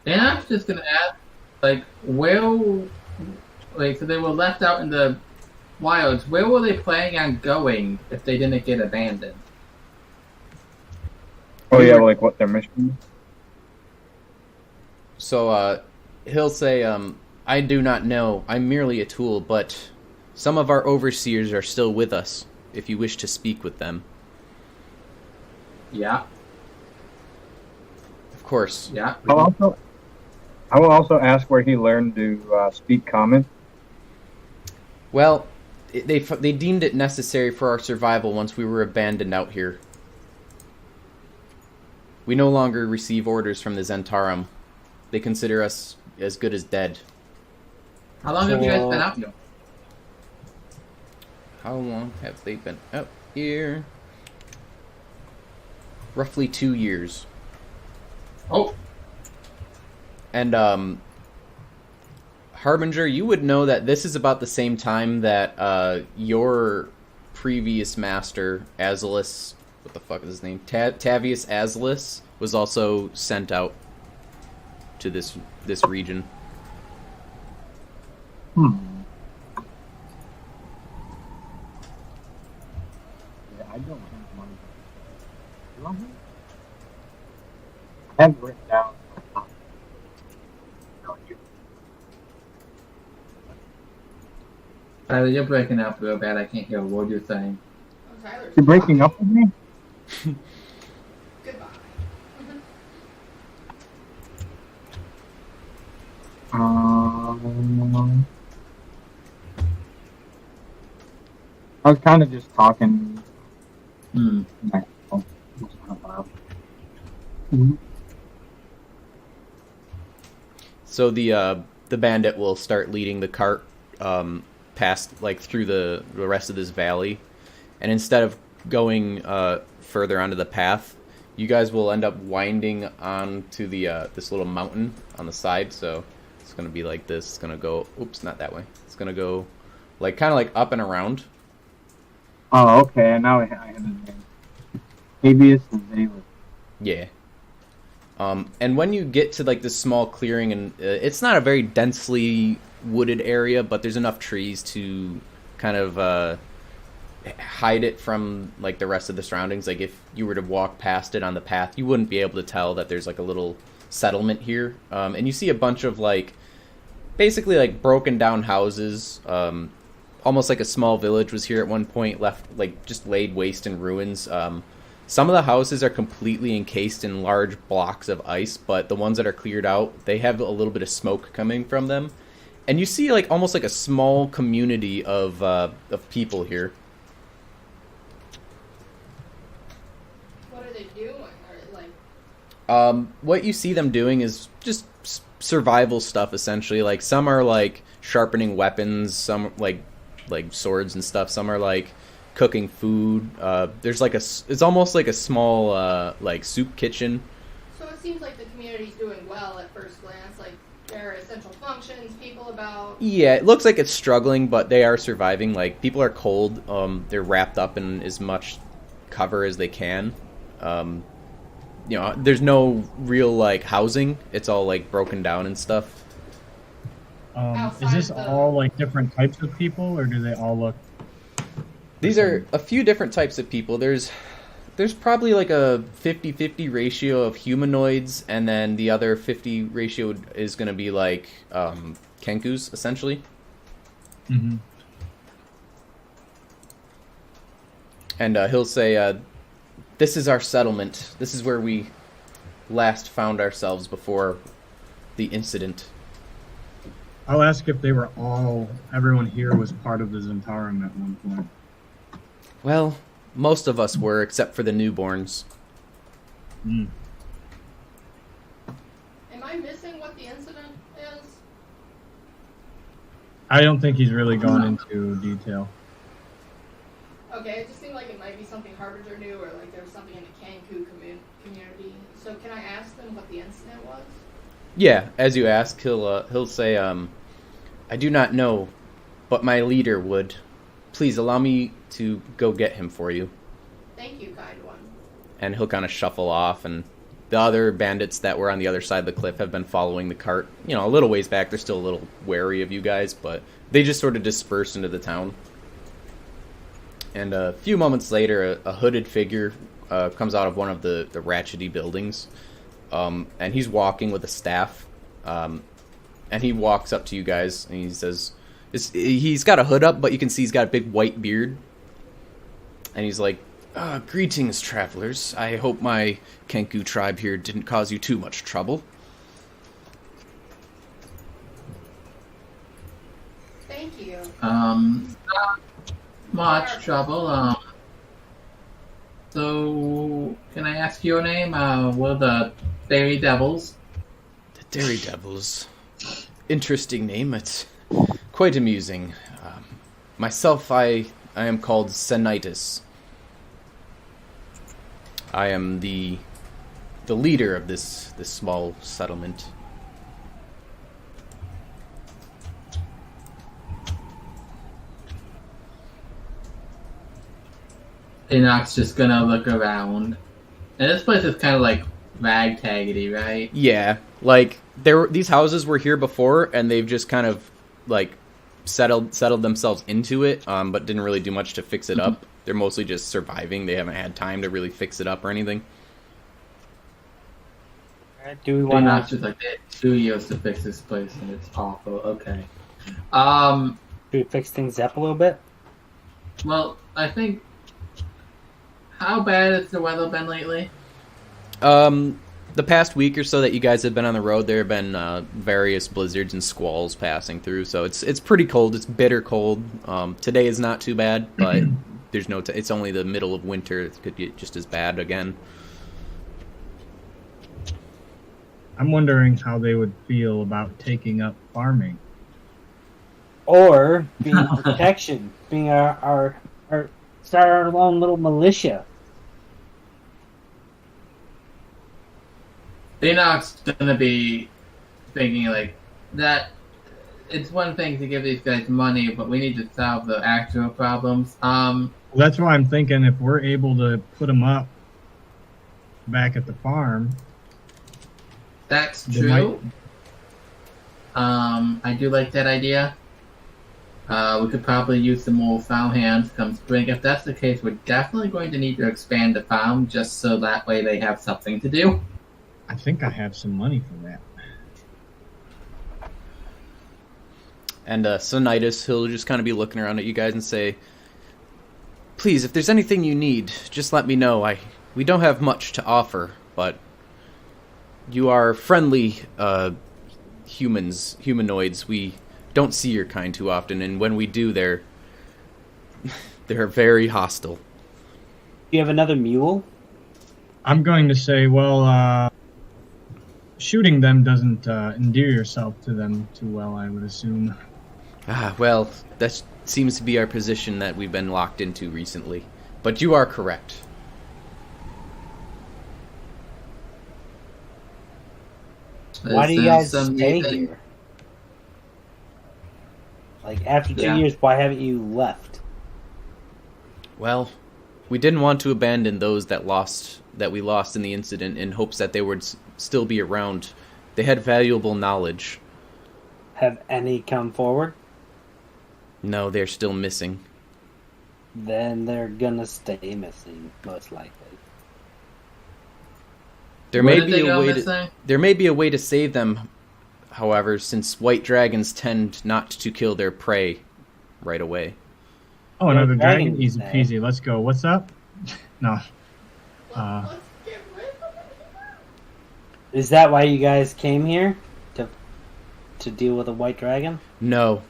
And I was just gonna ask, like, so they were left out in the wilds. Where were they planning on going if they didn't get abandoned? Oh yeah, like what their mission is? So he'll say, "I do not know. I'm merely a tool, but some of our overseers are still with us, if you wish to speak with them." Yeah. Of course. Yeah. I will also ask where he learned to speak common. Well, they deemed it necessary for our survival once we were abandoned out here. We no longer receive orders from the Zentarum. They consider us as good as dead. How long have you guys been out here? How long have they been out here? Roughly 2 years. Oh. And, Harbinger, you would know that this is about the same time that, your previous master, Azalis, what the fuck is his name? Tavius Azalis, was also sent out to this region. Yeah, I don't have money. You want me? I have it written down. Tyler, you're breaking up real bad. I can't hear a word you're saying. Oh, Tyler's You're breaking up with me? Goodbye. I was kind of just talking. Hmm. So the bandit will start leading the cart past, like, through the rest of this valley, and instead of going further onto the path, you guys will end up winding onto the this little mountain on the side. So it's gonna be like this. It's gonna go. Oops, not that way. It's gonna go like kind of like up and around. Oh, okay. Now I have his name. Habeas Azalea. Yeah. And when you get to like this small clearing, and it's not a very densely wooded area, but there's enough trees to kind of hide it from like the rest of the surroundings. Like if you were to walk past it on the path, you wouldn't be able to tell that there's like a little settlement here. And you see a bunch of like basically like broken down houses. Almost like a small village was here at one point, left like just laid waste in ruins. Some of the houses are completely encased in large blocks of ice, but the ones that are cleared out, they have a little bit of smoke coming from them. And you see like almost like a small community of people here. What are they doing? Are like What you see them doing is just survival stuff, essentially. Like some are like sharpening weapons, some like swords and stuff. Some are like cooking food. There's like it's almost like a small like soup kitchen. so it seems like the community's doing well at first glance. Like there are essential functions, people about. Yeah, it looks like it's struggling, but they are surviving. Like people are cold. They're wrapped up in as much cover as they can. You know, there's no real like housing. It's all like broken down and stuff. Is this all like different types of people, or do they all look? These are a few different types of people. There's probably like a 50-50 ratio of humanoids, and then the other 50 ratio is going to be like Kenkus, essentially. Mm-hmm. And he'll say, this is our settlement. This is where we last found ourselves before the incident. I'll ask if they were everyone here was part of the Zentarum at one point. Well, most of us were, except for the newborns. Mm. Am I missing what the incident is? I don't think he's really gone into detail. Okay, it just seemed like it might be something Harbinger knew, or like there was something in the Kanku community. So can I ask them what the incident was? Yeah, as you ask, he'll say, I do not know, but my leader would. Please allow me to go get him for you. Thank you, kind one. And he'll kind of shuffle off, and the other bandits that were on the other side of the cliff have been following the cart. You know, a little ways back. They're still a little wary of you guys, but they just sort of disperse into the town. And a few moments later, a hooded figure comes out of one of the ratchety buildings. And he's walking with a staff. And he walks up to you guys, and he says, he's got a hood up, but you can see he's got a big white beard. And he's like, greetings, travelers. I hope my Kenku tribe here didn't cause you too much trouble. Thank you. Not much trouble. So, can I ask your name? We're the Dairy Devils. The Dairy Devils. Interesting name. It's quite amusing. Myself, I am called Senitis. I am the leader of this small settlement. Enoch's just gonna look around. And this place is kind of like ragtaggedy, right? Yeah, like these houses were here before, and they've just kind of like settled themselves into it, but didn't really do much to fix it up. They're mostly just surviving. They haven't had time to really fix it up or anything. Do we want Enoch's to? just like, they had 2 years to fix this place, and it's awful. Okay. Do we fix things up a little bit? Well, I think... how bad has the weather been lately? The past week or so that you guys have been on the road, there have been various blizzards and squalls passing through, so it's pretty cold. It's bitter cold. Today is not too bad, but there's no. It's only the middle of winter. It could get just as bad again. I'm wondering how they would feel about taking up farming. Or being protection, being our start our own little militia. They're not gonna be thinking like that. It's one thing to give these guys money, but we need to solve the actual problems. That's why I'm thinking if we're able to put them up back at the farm. That's They true. I do like that idea. We could probably use some more farm hands come spring. If that's the case, we're definitely going to need to expand the farm just so that way they have something to do. I think I have some money for that. And Sonitis, he'll just kind of be looking around at you guys and say, "Please, if there's anything you need, just let me know. We don't have much to offer, but you are friendly humanoids. We don't see your kind too often, and when we do, they're very hostile." You have another mule? I'm going to say, well, shooting them doesn't endear yourself to them too well, I would assume. Well, that seems to be our position that we've been locked into recently. But you are correct. Why do you guys stay here? Like, after 2 years, why haven't you left? Well, we didn't want to abandon those that we lost in the incident in hopes that they would still be around. They had valuable knowledge. Have any come forward? No, they're still missing. Then they're gonna stay missing, most likely. There may be a way to save them, however, since white dragons tend not to kill their prey right away. Oh, another dragon? Easy peasy. Let's go. What's up? No. Let's get rid of it. Is that why you guys came here? To deal with a white dragon? No.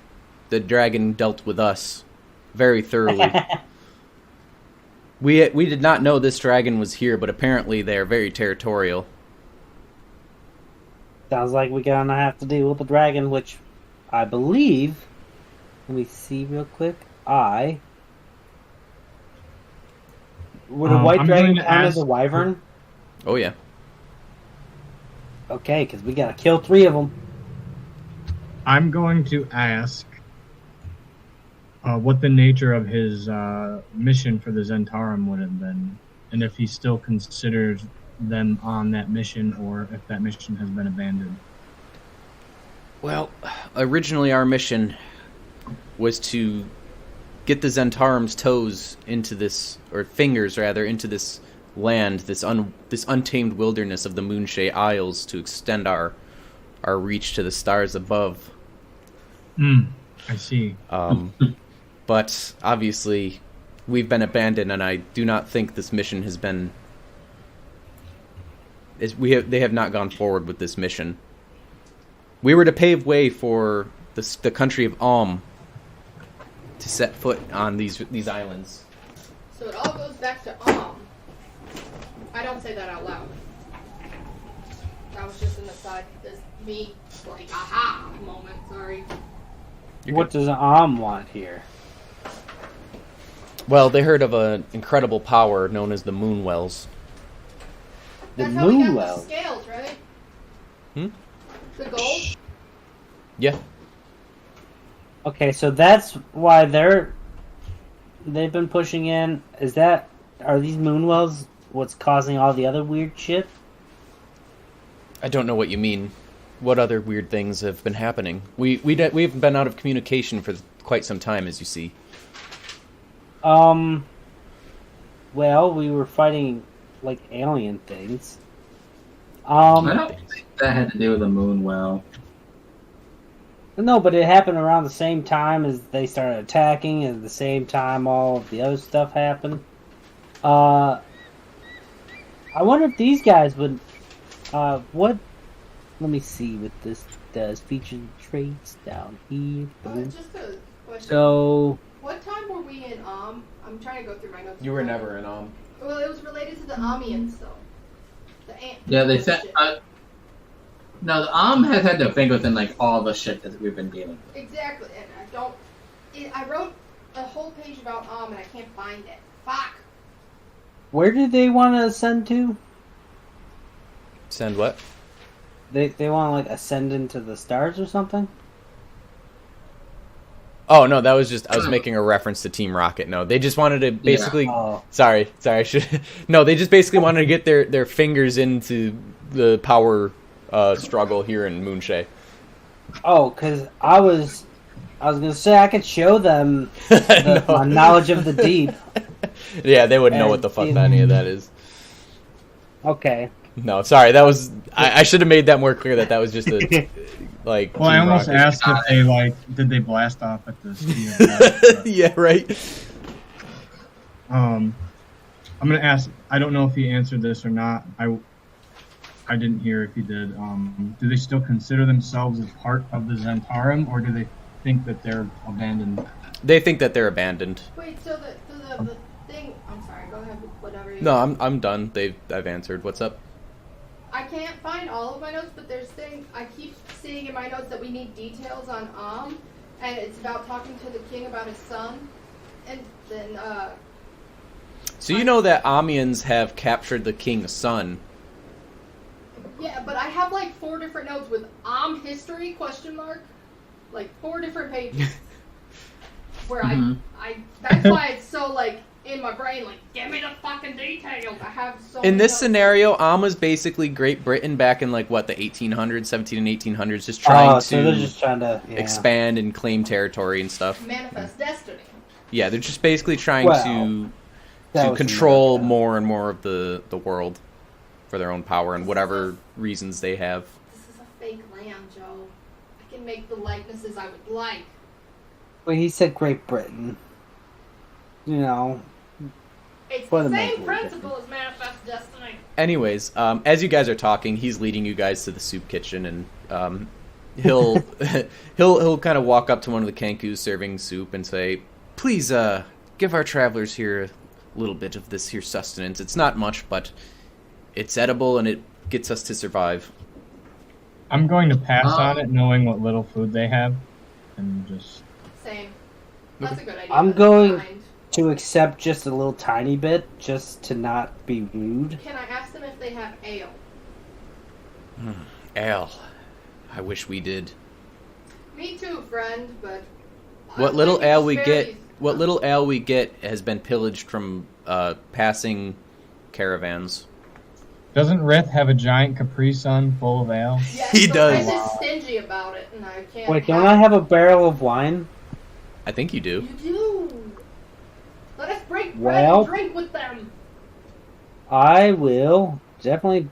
The dragon dealt with us very thoroughly. We did not know this dragon was here, but apparently they're very territorial. Sounds like we're gonna have to deal with the dragon, which I believe. Let me see real quick. Would a white dragon count as a wyvern? Oh yeah. Okay, because we gotta kill 3 of them. I'm going to ask what the nature of his mission for the Zentarum would have been, and if he still considers them on that mission, or if that mission has been abandoned. Well, originally our mission was to get the Zentarum's toes into this, or fingers rather, into this land, this untamed wilderness of the Moonshae Isles, to extend our reach to the stars above. I see. But obviously, we've been abandoned, and I do not think this mission has been. They have not gone forward with this mission. We were to pave way for the country of Alm to set foot on these islands. So it all goes back to I don't say that out loud. That was just an aside. This me like aha moment. Sorry. What does Am want here? Well, they heard of an incredible power known as the Moonwells. The That's how we got the Moonwell. scales, right? Hmm? The gold. Yeah. Okay, so that's why they've been pushing in. Are these Moonwells what's causing all the other weird shit? I don't know what you mean. What other weird things have been happening? We've been out of communication for quite some time, as you see. Well, we were fighting like alien things. I don't think that had to do with the Moonwell. No, but it happened around the same time as they started attacking, and at the same time all of the other stuff happened. I wonder if these guys would. What? Let me see what this does. Featured traits down here. Boom. Just a question. So. What time were we in I'm trying to go through my notes. You were never in Well, it was related to the Amians, though. The ant. Yeah, they said. No, the has had their fingers in like all the shit that we've been dealing with. Exactly, and I don't. I wrote a whole page about and I can't find it. Fuck. Where did they want to ascend to? Send what? They want to like ascend into the stars or something? Oh no, that was just I was making a reference to Team Rocket. No, they just wanted to basically. Yeah. Oh. Sorry, I should. No, they just basically wanted to get their fingers into the power struggle here in Moonshae. Oh, because I was gonna say I could show them No. my knowledge of the deep. Yeah, they wouldn't know And what the fuck any of that is. Okay. No, sorry, that was I should have made that more clear that was just a like. Well, I Team almost Rocket. asked if they did they blast off at the speed of light? Yeah, right. I'm gonna ask. I don't know if he answered this or not. I didn't hear if he did. Do they still consider themselves as part of the Zentarum, or do they think that they're abandoned? They think that they're abandoned. Wait, so the thing. I'm sorry. Go ahead. Whatever. No, I'm done. I've answered. What's up? I can't find all of my notes, but there's things I keep seeing in my notes that we need details on and it's about talking to the king about his son, and then So you know that Amians have captured the king's son. yeah, but I have like 4 different notes with history ? Like 4 different pages where I that's why it's so like in my brain, like, give me the fucking details. I have so In many this notes. scenario, was basically Great Britain back in like what the 1800s, 17 and 1800s, just trying So they're to just trying to expand and claim territory and stuff. Manifest destiny. Yeah, they're just basically trying that to was control America. more and more of the world for their own power and whatever reasons they have. This is a fake land, Joe. I can make the likenesses I would like. Well, he said Great Britain. You know. It's For the the same most principle as manifest destiny. Anyways, as you guys are talking, he's leading you guys to the soup kitchen, and he'll he'll kind of walk up to one of the Kankus serving soup and say, "Please, give our travelers here a little bit of this here sustenance. It's not much, but it's edible and it gets us to survive." I'm going to pass on it, knowing what little food they have, and just. Same. That's a good idea. I'm That's going- kind. To accept just a little tiny bit, just to not be rude. Can I ask them if they have ale? Ale. I wish we did. Me too, friend, but... What I'm little thinking ale we spare get, these- what little ale we get has been pillaged from passing caravans. Doesn't Rith have a giant Capri Sun full of ale? Yeah, He so does. I'm just stingy about it, and I can't Wait, don't I have a barrel of wine? I think you do. You do! Let us break bread Well- and drink with them! I will definitely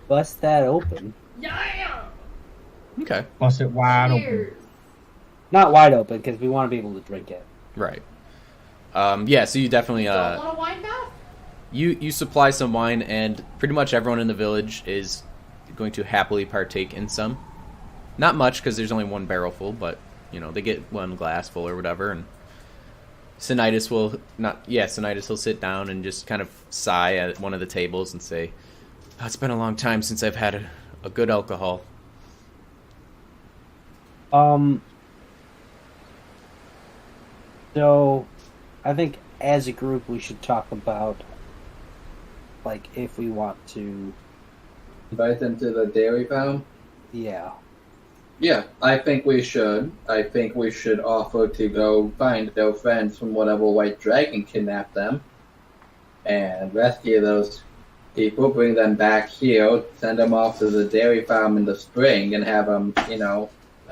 bust that open. Yeah! Okay. Bust it wide open. Cheers! Not wide open, because we want to be able to drink it. Right. Yeah, so you definitely Don't want a wine bath? you supply some wine, and pretty much everyone in the village is going to happily partake in some. Not much, because there's only one barrel full, but you know they get one glass full or whatever. And Sinitis will sit down and just kind of sigh at one of the tables and say, "Oh, it's been a long time since I've had a good alcohol." So, I think as a group we should talk about, like, if we want to, Invite them to the dairy farm? yeah. Yeah, I think we should. I think we should offer to go find their friends from whatever white dragon kidnapped them and rescue those people, bring them back here, send them off to the dairy farm in the spring, and have them,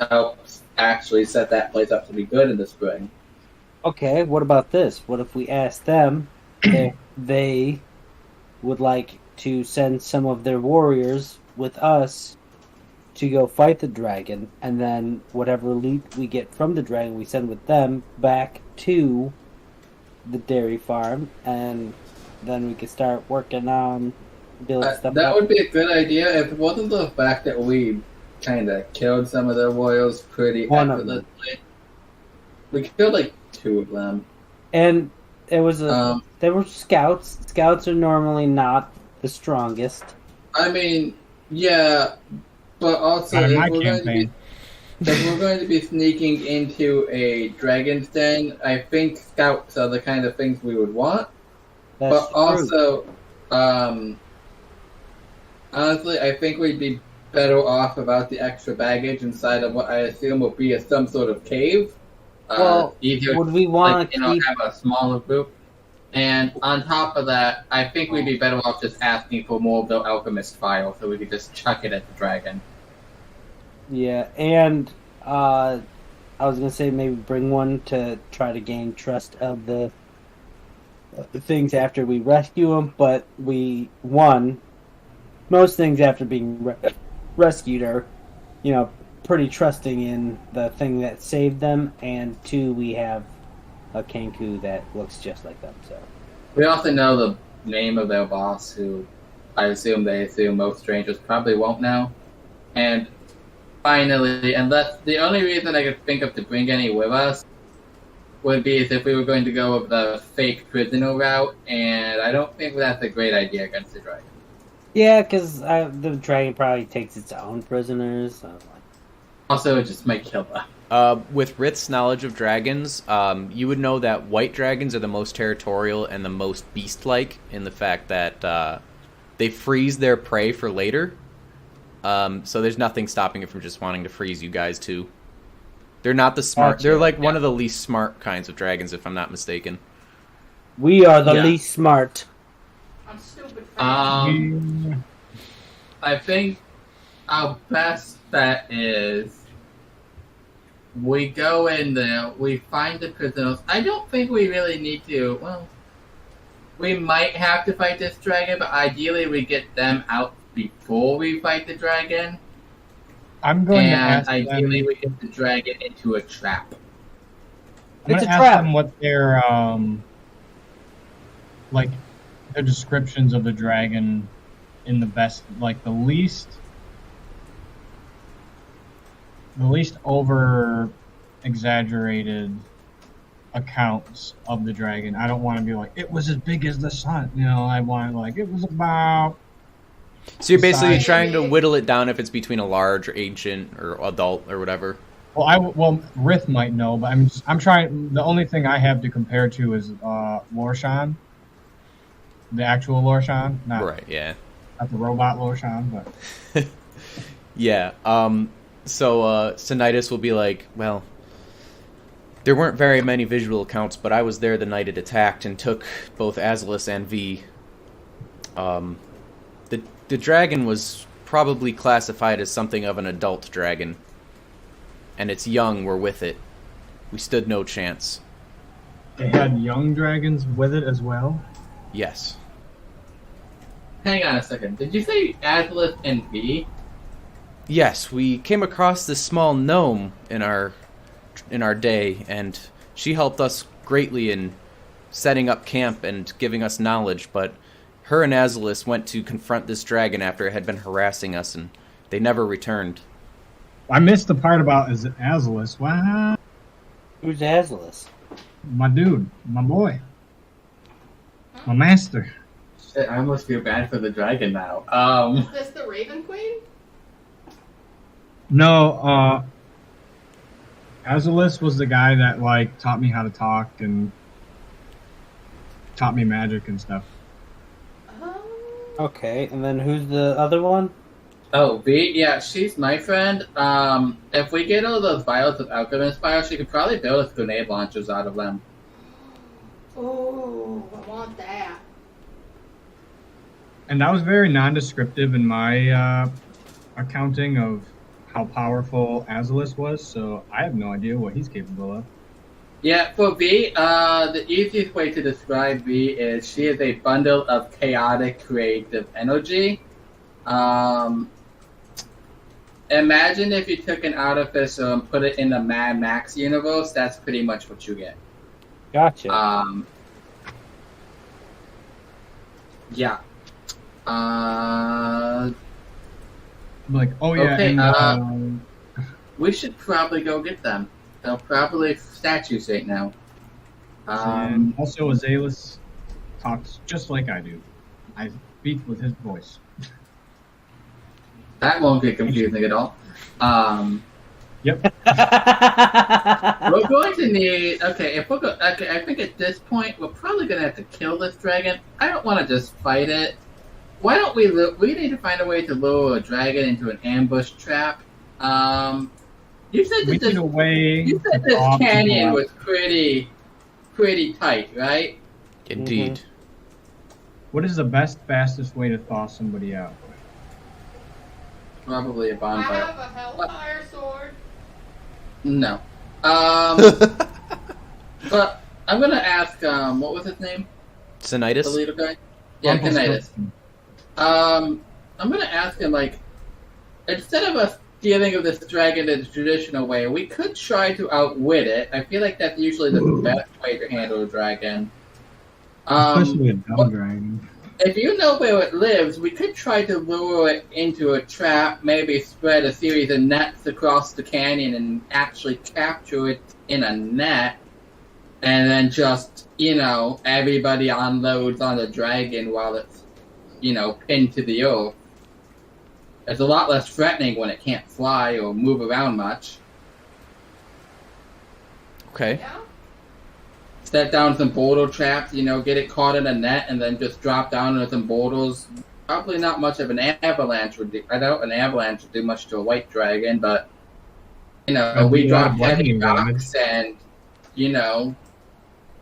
help actually set that place up to be good in the spring. Okay, what about this? What if we ask them if they would like to send some of their warriors with us to go fight the dragon, and then whatever loot we get from the dragon we send with them back to the dairy farm, and then we could start working on building stuff That up. would be a good idea if it wasn't the fact that we kind of killed some of the royals pretty One of them. effortlessly. We killed like 2 of them. And it was they were scouts. Scouts are normally not the strongest. I mean, yeah, but also Not in if my we're, campaign. if we're going to be sneaking into a dragon's den, I think scouts are the kind of things we would want. That's But true. also, honestly, I think we'd be better off without the extra baggage inside of what I assume will be some sort of cave. Well, Easier, would we want to keep? have a smaller group. And on top of that, I think we'd be better off just asking for more of the alchemist file, so we could just chuck it at the dragon. Yeah, and I was gonna say maybe bring one to try to gain trust of the things after we rescue them. But most things after being rescued are, pretty trusting in the thing that saved them, and 2, we have a Kenku that looks just like them. So We also know the name of their boss, who I assume most strangers probably won't know. And finally, unless the only reason I could think of to bring any with us would be if we were going to go with the fake prisoner route, and I don't think that's a great idea against the dragon. yeah, because the dragon probably takes its own prisoners. So. Also, it just might kill them. With Rith's knowledge of dragons, you would know that white dragons are the most territorial and the most beast-like in the fact that they freeze their prey for later. So there's nothing stopping it from just wanting to freeze you guys too. They're not the smart. Gotcha. They're like one of the least smart kinds of dragons, if I'm not mistaken. We are the Yeah. least smart. I'm stupid. I think our best bet is we go in there, we find the prisoners. I don't think we really need to. Well, we might have to fight this dragon, but ideally we get them out before we fight the dragon. I'm going to And ask ideally them. we get the dragon into a trap. I'm going It's to a ask trap. them what their their descriptions of the dragon in the best, like the least over exaggerated accounts of the dragon. I don't want to be like, it was as big as the sun. I want like, it was about. So you're basically Besides- trying to whittle it down if it's between a large, ancient, or adult, or whatever. Well, Rith might know, but I'm trying. The only thing I have to compare to is Lorshan, the actual Lorshan, not Yeah. not the robot Lorshan, but Yeah. So Sinitis will be like, well, there weren't very many visual accounts, but I was there the night it attacked and took both Azalus and V. The dragon was probably classified as something of an adult dragon, and its young were with it. We stood no chance. they had young dragons with it as well. Yes. Hang on a second. Did you say Atlas and V? Yes, we came across this small gnome in our day, and she helped us greatly in setting up camp and giving us knowledge, but her and Azalus went to confront this dragon after it had been harassing us, and they never returned. I missed the part about Azalus. Wow, Who's Azalus? my dude, my boy, my master. Shit, I almost feel bad for the dragon now. Is this the Raven Queen? No, Azalus was the guy that like taught me how to talk and taught me magic and stuff. Okay, and then who's the other one? Oh, V? Yeah, she's my friend. If we get all those vials of alchemist files, she could probably build us grenade launchers out of them. Oh, I want that. And I was very non-descriptive in my accounting of how powerful Azalus was, so I have no idea what he's capable of. Yeah, for V, the easiest way to describe V is she is a bundle of chaotic creative energy. Imagine if you took an artificer and put it in the Mad Max universe, that's pretty much what you get. Gotcha. Yeah. Like, oh yeah, Okay, and we should probably go get them. They'll probably statues right now. and also Azaelis talks just like I do. I speak with his voice. That won't get confusing at all. Yep. We're going to need. Okay, if we're go, okay, I think at this point we're probably going to have to kill this dragon. I don't want to just fight it. Why don't we? We need to find a way to lure a dragon into an ambush trap. You said We that this. need a way. You said this to canyon block- was pretty tight, right? Indeed. What is the best, fastest way to thaw somebody out? Probably a I bonfire. have a hellfire sword. No. But I'm gonna ask. What was his name? The Sinitis? leader guy. Yeah, Canitas. I'm gonna ask him, like, instead of us dealing with this dragon in the traditional way, we could try to outwit it. I feel like that's usually the best way to handle a dragon. Especially a dumb dragon. If you know where it lives, we could try to lure it into a trap, maybe spread a series of nets across the canyon and actually capture it in a net, and then just, everybody unloads on the dragon while it's, pinned to the earth. It's a lot less threatening when it can't fly or move around much. Okay. Yeah. Set down some boulder traps, get it caught in a net and then just drop down into some boulders. Probably not much of an avalanche would do. I doubt an avalanche would do much to a white dragon, but, we drop heavy rocks and,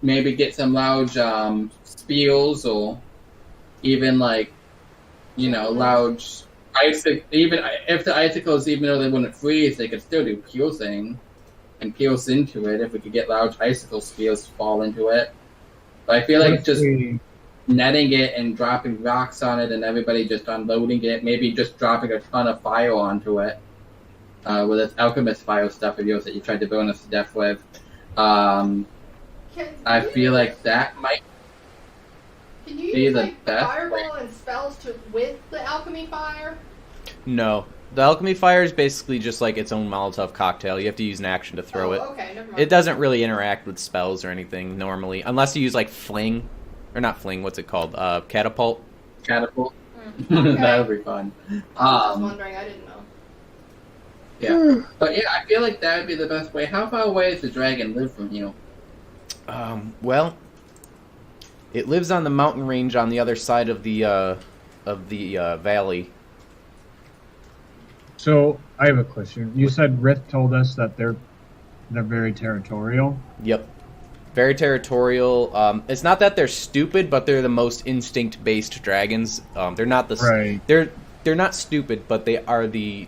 maybe get some large spears or even large even if the icicles, even though they wouldn't freeze, they could still do piercing and pierce into it if we could get large icicle spears to fall into it. But I feel like just netting it and dropping rocks on it and everybody just unloading it, maybe just dropping a ton of fire onto it with this alchemist fire stuff of yours that you tried to burn us to death with. I feel like that might Can you be use the like best fireball and spells with the alchemy fire? No. The alchemy fire is basically just like its own Molotov cocktail. You have to use an action to throw it. Okay, never mind. It doesn't really interact with spells or anything normally, unless you use like fling, or not fling. What's it called? Catapult. catapult. Okay. That would be fun. I was wondering, I didn't know. Yeah, but yeah, I feel like that would be the best way. How far away does the dragon live from you? Well, it lives on the mountain range on the other side of the valley. So I have a question. You said Rith told us that they're very territorial. Yep. Very territorial. It's not that they're stupid, but they're the most instinct-based dragons. They're not the Right. They're not stupid, but they are they're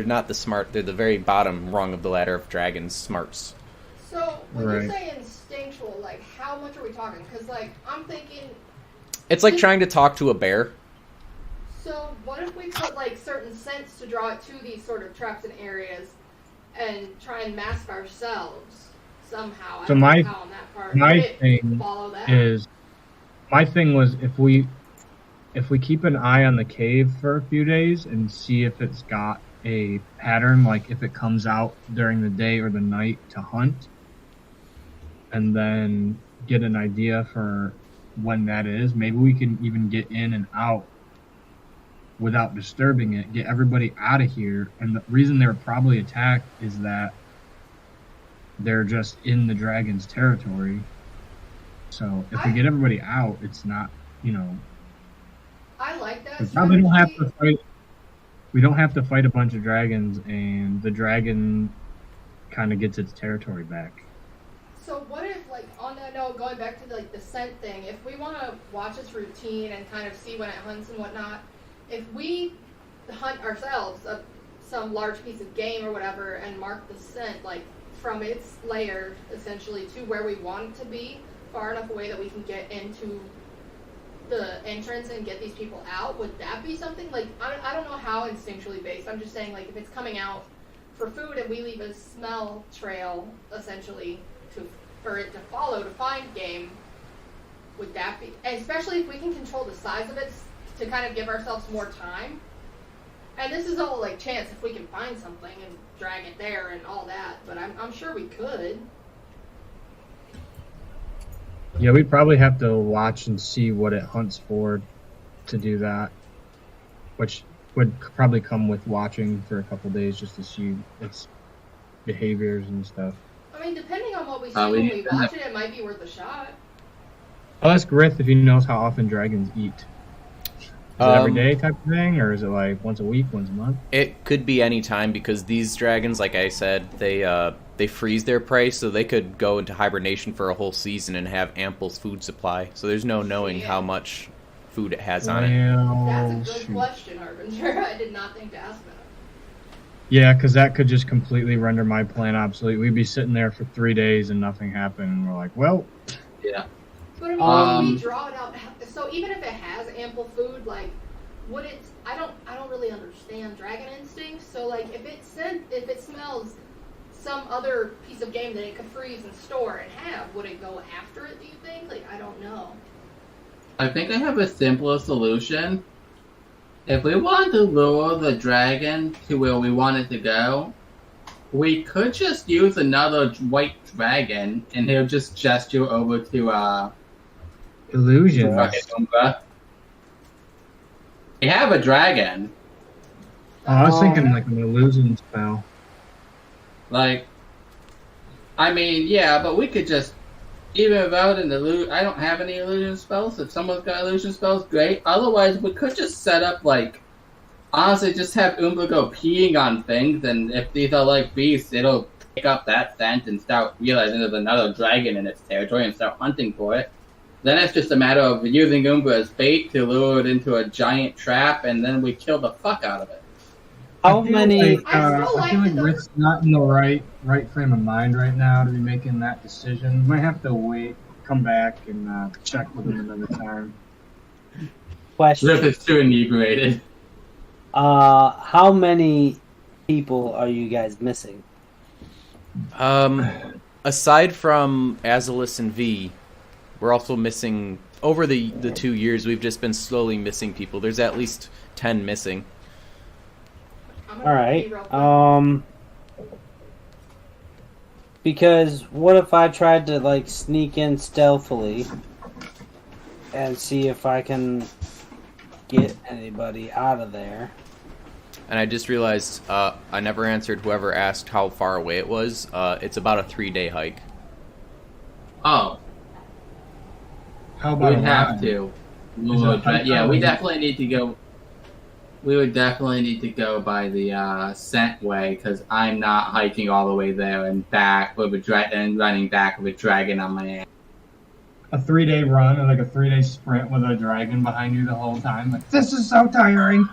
not the smart. They're the very bottom rung of the ladder of dragons' smarts. So, when Right. you say instinctual, like, how much are we talking? Because, like, I'm thinking, It's like trying to talk to a bear. so what if we put, like, certain scents to draw it to these sort of traps and areas and try and mask ourselves somehow? I So don't my- know how on that part. my Would it thing follow that? Is my thing was if we keep an eye on the cave for a few days and see if it's got a pattern, like if it comes out during the day or the night to hunt, and then get an idea for when that is, maybe we can even get in and out without disturbing it, get everybody out of here. And the reason they were probably attacked is that they're just in the dragon's territory. So if we get everybody out, it's not, I like that we probably don't have to strategy. fight. We don't have to fight a bunch of dragons, and the dragon kind of gets its territory back. So what if, like, on that note, going back to, like, the scent thing, if we want to watch its routine and kind of see when it hunts and whatnot, if we hunt ourselves some large piece of game or whatever and mark the scent, like, from its lair, essentially, to where we want it to be, far enough away that we can get into the entrance and get these people out, would that be something? Like, I don't know how instinctually based. I'm just saying, like, if it's coming out for food and we leave a smell trail, essentially, for it to follow to find game, Would that be, especially if we can control the size of it to kind of give ourselves more time? And this is all like chance if we can find something and drag it there and all that, but I'm sure we could. Yeah, we'd probably have to watch and see what it hunts for to do that, which would probably come with watching for a couple days just to see its behaviors and stuff. I mean, depending on what we see when we watch it, it might be worth a shot. I'll ask Rith if he knows how often dragons eat. Is it every day type of thing, or is it like once a week, once a month? It could be any time because these dragons, like I said, they freeze their prey, so they could go into hibernation for a whole season and have ample food supply. So there's no knowing how much food it has on it. That's a good question, Harbinger. I did not think to ask that. Yeah, because that could just completely render my plan obsolete. We'd be sitting there for 3 days and nothing happened, and we're like, well... Yeah. But I mean, we draw it out. So even if it has ample food, like, would it? I don't really understand dragon instincts. So like, if it smells some other piece of game that it could freeze and store and have, would it go after it? Do you think? Like, I don't know. I think I have a simpler solution. If we want to lure the dragon to where we want it to go, we could just use another white dragon, and he'll just gesture over to Illusion. We have a dragon. Oh, I was thinking like an illusion spell. Like, I mean, yeah, but we could just, even without an illusion, I don't have any illusion spells. If someone's got illusion spells, great. Otherwise, we could just set up, like, honestly, just have Umbra go peeing on things, and if these are like beasts, it'll pick up that scent and start realizing there's another dragon in its territory and start hunting for it. Then it's just a matter of using Umbra as bait to lure it into a giant trap, and then we kill the fuck out of it. How many? I feel like Rick's not in the right frame of mind right now to be making that decision. Might have to wait, come back, and check with him another time. Question. Rip is too inebriated. How many people are you guys missing? Aside from Azalis and V, we're also missing, over the 2 years, we've just been slowly missing people. There's at least 10 missing. Alright, because what if I tried to, like, sneak in stealthily and see if I can get anybody out of there? And I just realized I never answered whoever asked how far away it was. It's about a 3-day hike. Oh. How about we'd have to. Yeah, we definitely need to go. We would definitely need to go by the scent way, because I'm not hiking all the way there and back with and running back with a dragon on my ass. A 3-day run, or like a 3-day sprint with a dragon behind you the whole time. Like, this is so tiring.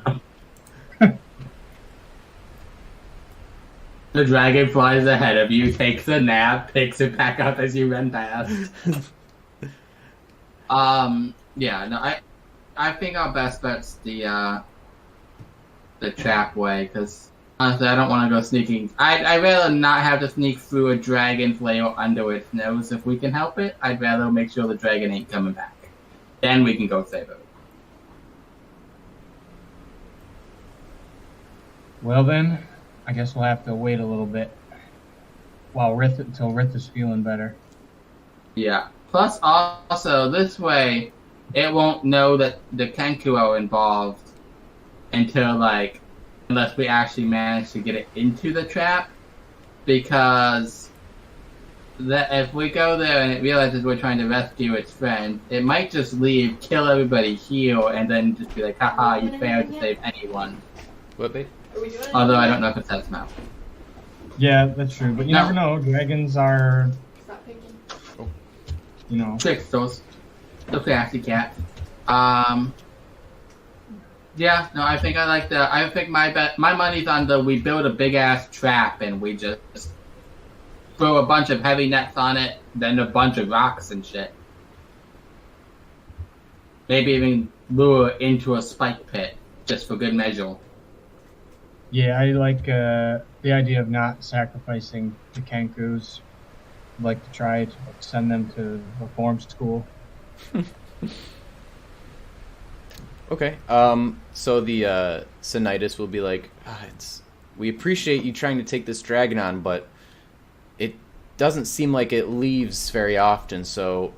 The dragon flies ahead of you, takes a nap, picks it back up as you run past. Yeah, no, I think our best bet's the trap way, because honestly, I don't want to go sneaking. I'd rather not have to sneak through a dragon's lair under its nose if we can help it. I'd rather make sure the dragon ain't coming back. Then we can go save it. Well then, I guess we'll have to wait a little bit until Rith is feeling better. Yeah. Plus, also, this way, it won't know that the Kenku are involved until, like, unless we actually manage to get it into the trap. Because if we go there and it realizes we're trying to rescue its friend, it might just leave, kill everybody here, and then just be like, haha, you failed to save anyone. What, babe? Although I don't know if it's that smell. Yeah, that's true. But you never know. Dragons are, you know. Tricksters. The classy cat. Yeah, no, I think I like the. I think my money's on the. We build a big ass trap and we just throw a bunch of heavy nets on it, then a bunch of rocks and shit. Maybe even lure into a spike pit just for good measure. Yeah, I like the idea of not sacrificing the Kenkus. I'd like to try to send them to reform school. Okay. So the Sinitis will be like, we appreciate you trying to take this dragon on, but it doesn't seem like it leaves very often, so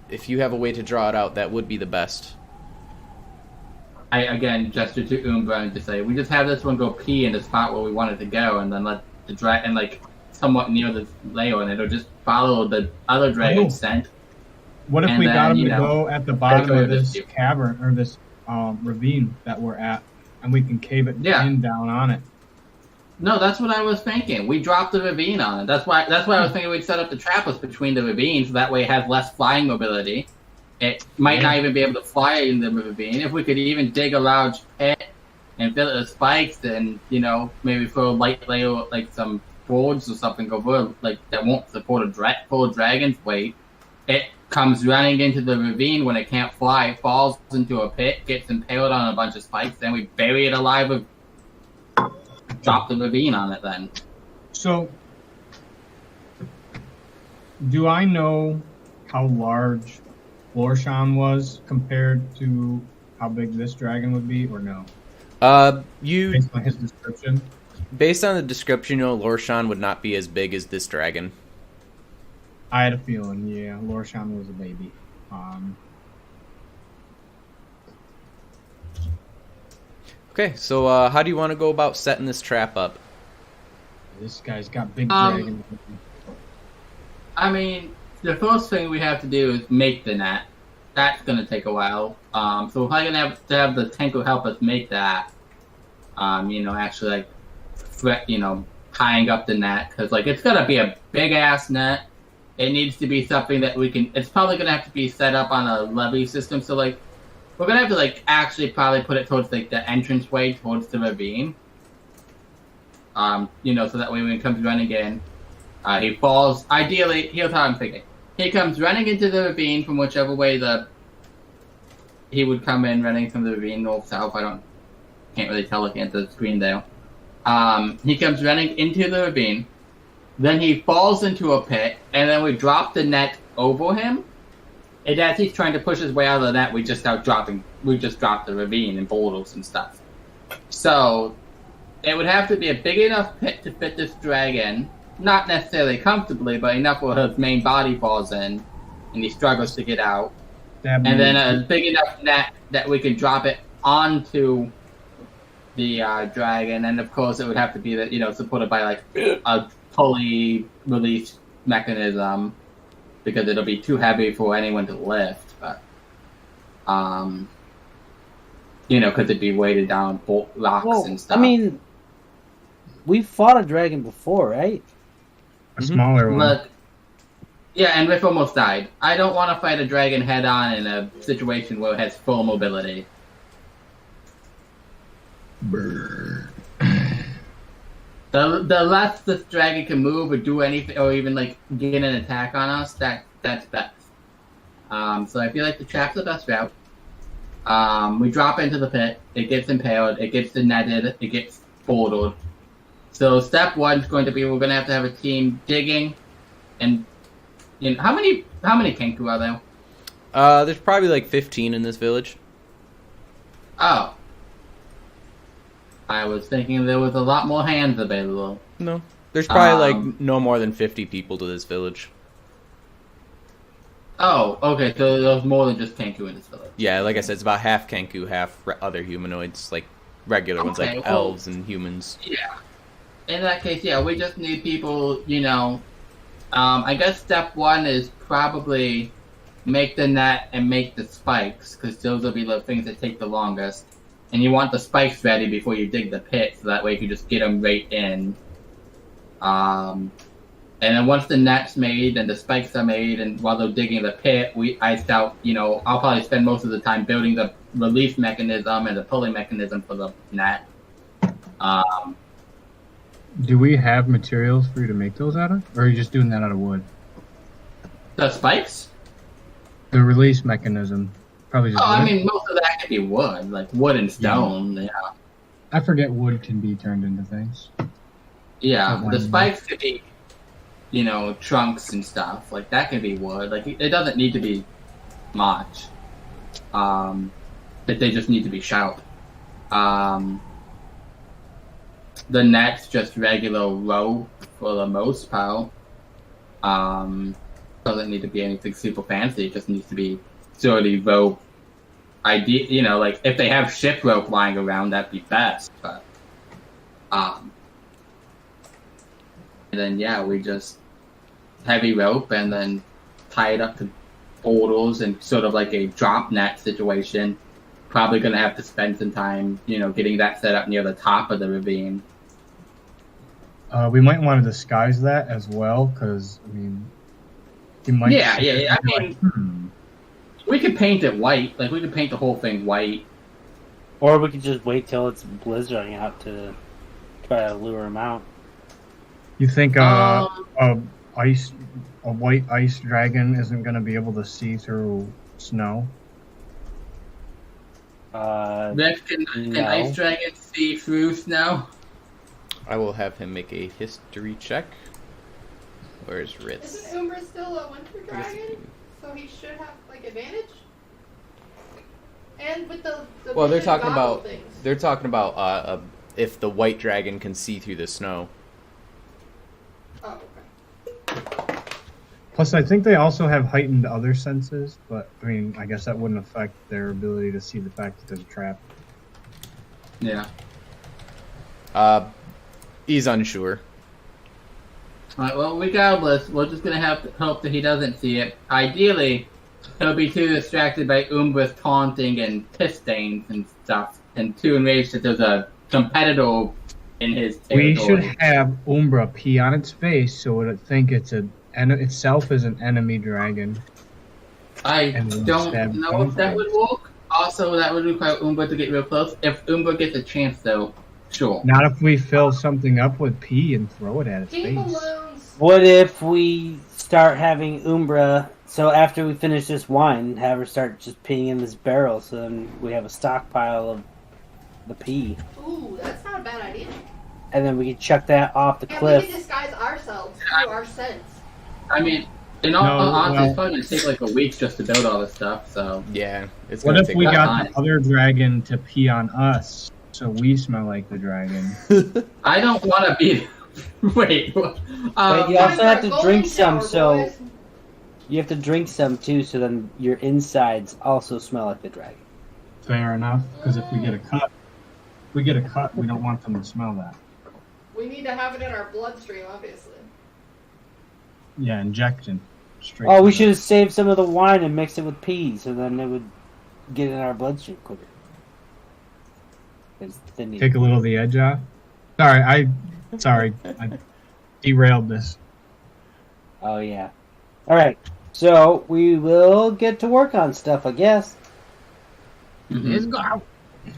if you have a way to draw it out, that would be the best. I again gesture to Umbra and just say, we just have this one go pee in the spot where we want it to go, and then let the dragon, like, somewhat near the layer, and it'll just follow the other dragon's scent. What if And we then, got him you to know, go at the bottom go of to this this- cavern, or this ravine that we're at, and we can cave it in down on it? No, that's what I was thinking. We dropped the ravine on it. That's why I was thinking we'd set up the trappers between the ravines, so that way it has less flying mobility. It might not even be able to fly in the ravine. If we could even dig a large pit and fill it with spikes, and maybe throw a light layer, like some boards or something over, like that won't support a full dragon's weight. It comes running into the ravine when it can't fly, falls into a pit, gets impaled on a bunch of spikes, then we bury it alive with. Drop the ravine on it then. So, do I know how large Lorshan compared to how big this dragon would be, or no? Based on his description? Based on the description, Lorshan would not be as big as this dragon. I had a feeling, yeah, Lorshan was a baby. Okay, so how do you want to go about setting this trap up? This guy's got big dragon. I mean, the first thing we have to do is make the net. That's going to take a while. So we're probably going to have the Tenku help us make that. Actually, tying up the net. Because, it's going to be a big-ass net. It needs to be something that we can... It's probably going to have to be set up on a levee system. So, we're going to have to, actually probably put it towards, the entranceway towards the ravine. So that way when he comes running in, he falls. Ideally, here's how I'm thinking. He comes running into the ravine from whichever way he would come in, running from the ravine, north, south. Can't really tell looking at the screen there. He comes running into the ravine. Then he falls into a pit, and then we drop the net over him. And as he's trying to push his way out of the net, we just drop the ravine and boulders and stuff. So, it would have to be a big enough pit to fit this dragon. Not necessarily comfortably, but enough where his main body falls in, and he struggles to get out. And then a big enough net that we can drop it onto the dragon, and of course it would have to be supported by a pulley release mechanism, because it'll be too heavy for anyone to lift. But could it be weighted down rocks and stuff? I mean, we fought a dragon before, right? A smaller one. Look, yeah, and Riff almost died. I don't want to fight a dragon head-on in a situation where it has full mobility. Brr. The less this dragon can move or do anything, or even get an attack on us, that's best. So I feel like the trap's the best route. We drop into the pit, it gets impaled, it gets netted, it gets bouldered. So step one is going to be we're going to have a team digging, and how many Kenku are there? There's probably 15 in this village. Oh. I was thinking there was a lot more hands available. No. There's probably no more than 50 people to this village. Oh, okay, so there's more than just Kenku in this village. Yeah, like I said, it's about half Kenku, half other humanoids, regular ones, elves and humans. Yeah. In that case, yeah, we just need people, I guess step one is probably make the net and make the spikes, because those will be the things that take the longest. And you want the spikes ready before you dig the pit, so that way you can just get them right in. And then once the net's made and the spikes are made, and while they're digging the pit, I'll probably spend most of the time building the release mechanism and the pulling mechanism for the net. Do we have materials for you to make those out of? Or are you just doing that out of wood? The spikes? The release mechanism. Probably just wood. I mean, most of that could be wood, wood and stone, yeah. I forget wood can be turned into things. Yeah, the spikes could be, trunks and stuff. That can be wood. It doesn't need to be much. That they just need to be sharp. The net's just regular rope for the most part. Doesn't need to be anything super fancy. It just needs to be sturdy rope. Like if they have ship rope lying around, that'd be best. But and then we just heavy rope and then tie it up to boulders and sort of like a drop net situation. Probably gonna have to spend some time, getting that set up near the top of the ravine. We might want to disguise that as well, because he might. Yeah. I mean, we could paint it white. Like we could paint the whole thing white. Or we could just wait till it's blizzarding out to try to lure him out. You think a white ice dragon isn't going to be able to see through snow? Can ice dragons see through snow? I will have him make a history check. Where's Ritz? Isn't Umbra still a winter dragon? So he should have advantage. And with the well, they're vision talking goggle about things. they're talking about if the white dragon can see through the snow. Oh, okay. Plus, I think they also have heightened other senses, but I guess that wouldn't affect their ability to see the fact that there's a trap. Yeah. He's unsure. Alright, well, regardless, we're just gonna have to hope that he doesn't see it. Ideally, he'll be too distracted by Umbra's taunting and piss stains and stuff, and too enraged that there's a competitor in his territory. We should have Umbra pee on its face so it would think itself is an enemy dragon. I don't know if that would work. Also, that would require Umbra to get real close. If Umbra gets a chance, though, sure. Not if we fill something up with pee and throw it at its Pee face. balloons. What if we start having Umbra, so after we finish this wine, have her start just peeing in this barrel, so then we have a stockpile of the pee. Ooh, that's not a bad idea. And then we can chuck that off the And cliff. we can disguise ourselves through our sense. I mean, in all honesty, it's probably going to take a week just to build all this stuff, so... Yeah, it's What gonna if take we a got while. the other dragon to pee on us, so we smell like the dragon? I don't want to be... Wait, But you also have to Golden drink some, shower, so boys. you have to drink some too, so then your insides also smell like the dragon. Fair enough, because if we get a cut, we don't want them to smell that. We need to have it in our bloodstream, obviously. Yeah, injection. Straight Oh, to we the- should have saved some of the wine and mixed it with pee, so then it would get in our bloodstream quicker. Take a little of the edge off. I derailed this. Oh yeah. All right. So we will get to work on stuff, I guess. Let's go.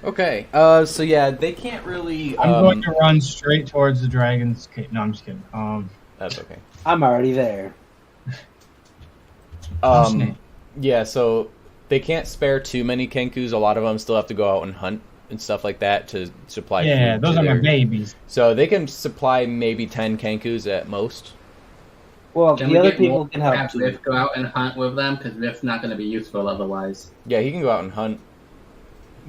Okay. So yeah, they can't really. I'm going to run straight towards the dragon's cave. No, I'm just kidding. That's okay. I'm already there. Yeah. So they can't spare too many kenkus. A lot of them still have to go out and hunt and stuff like that to supply. Yeah, food those to are my their- babies. So they can supply maybe 10 kenkus at most. Well, Can the we other get people more can help have too. Riff go out and hunt with them? Because Riff's not going to be useful otherwise. Yeah, he can go out and hunt.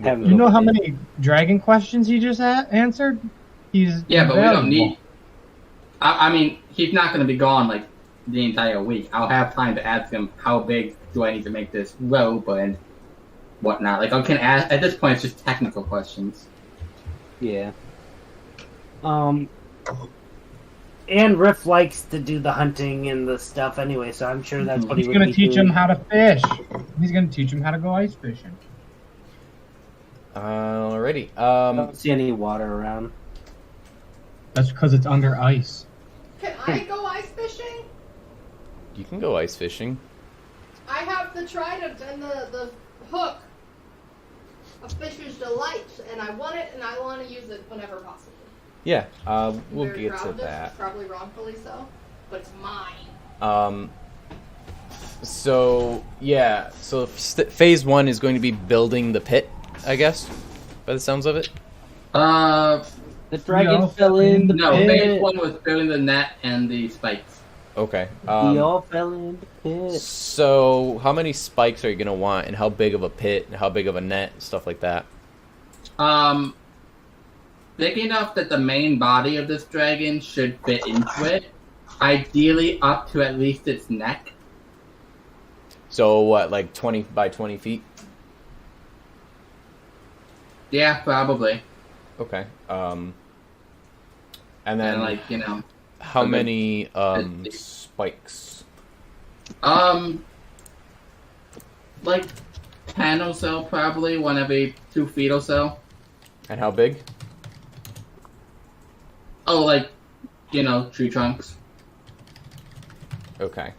Have You know how many dragon questions he just answered? He's Yeah, but we don't invaluable. need... I mean, he's not going to be gone, the entire week. I'll have time to ask him, how big do I need to make this rope and whatnot. I can ask... At this point, it's just technical questions. Yeah. And Riff likes to do the hunting and the stuff anyway, so I'm sure that's what He's he would going be to teach doing. him how to fish. He's going to teach him how to go ice fishing. Alrighty. I don't see any water around. That's because it's under ice. Can I go ice fishing? You can go ice fishing. I have the trident and the hook of Fisher's Delight, and I want it, and I want to use it whenever possible. Yeah. We'll Very get proud to of it, that. probably wrongfully so, but it's mine. So yeah. So phase 1 is going to be building the pit, I guess, by the sounds of it. The dragon No. fell in the No, pit. phase 1 was building the net and the spikes. Okay. We all fell in the pit. So, how many spikes are you going to want, and how big of a pit, and how big of a net, and stuff like that? Big enough that the main body of this dragon should fit into it. Ideally up to at least its neck. So, what, like 20 by 20 feet? Yeah, probably. Okay. And then, And like, you know. how many spikes? Like 10 or so, probably, one every 2 feet or so. And how big? Oh, like, you know, tree trunks. Okay.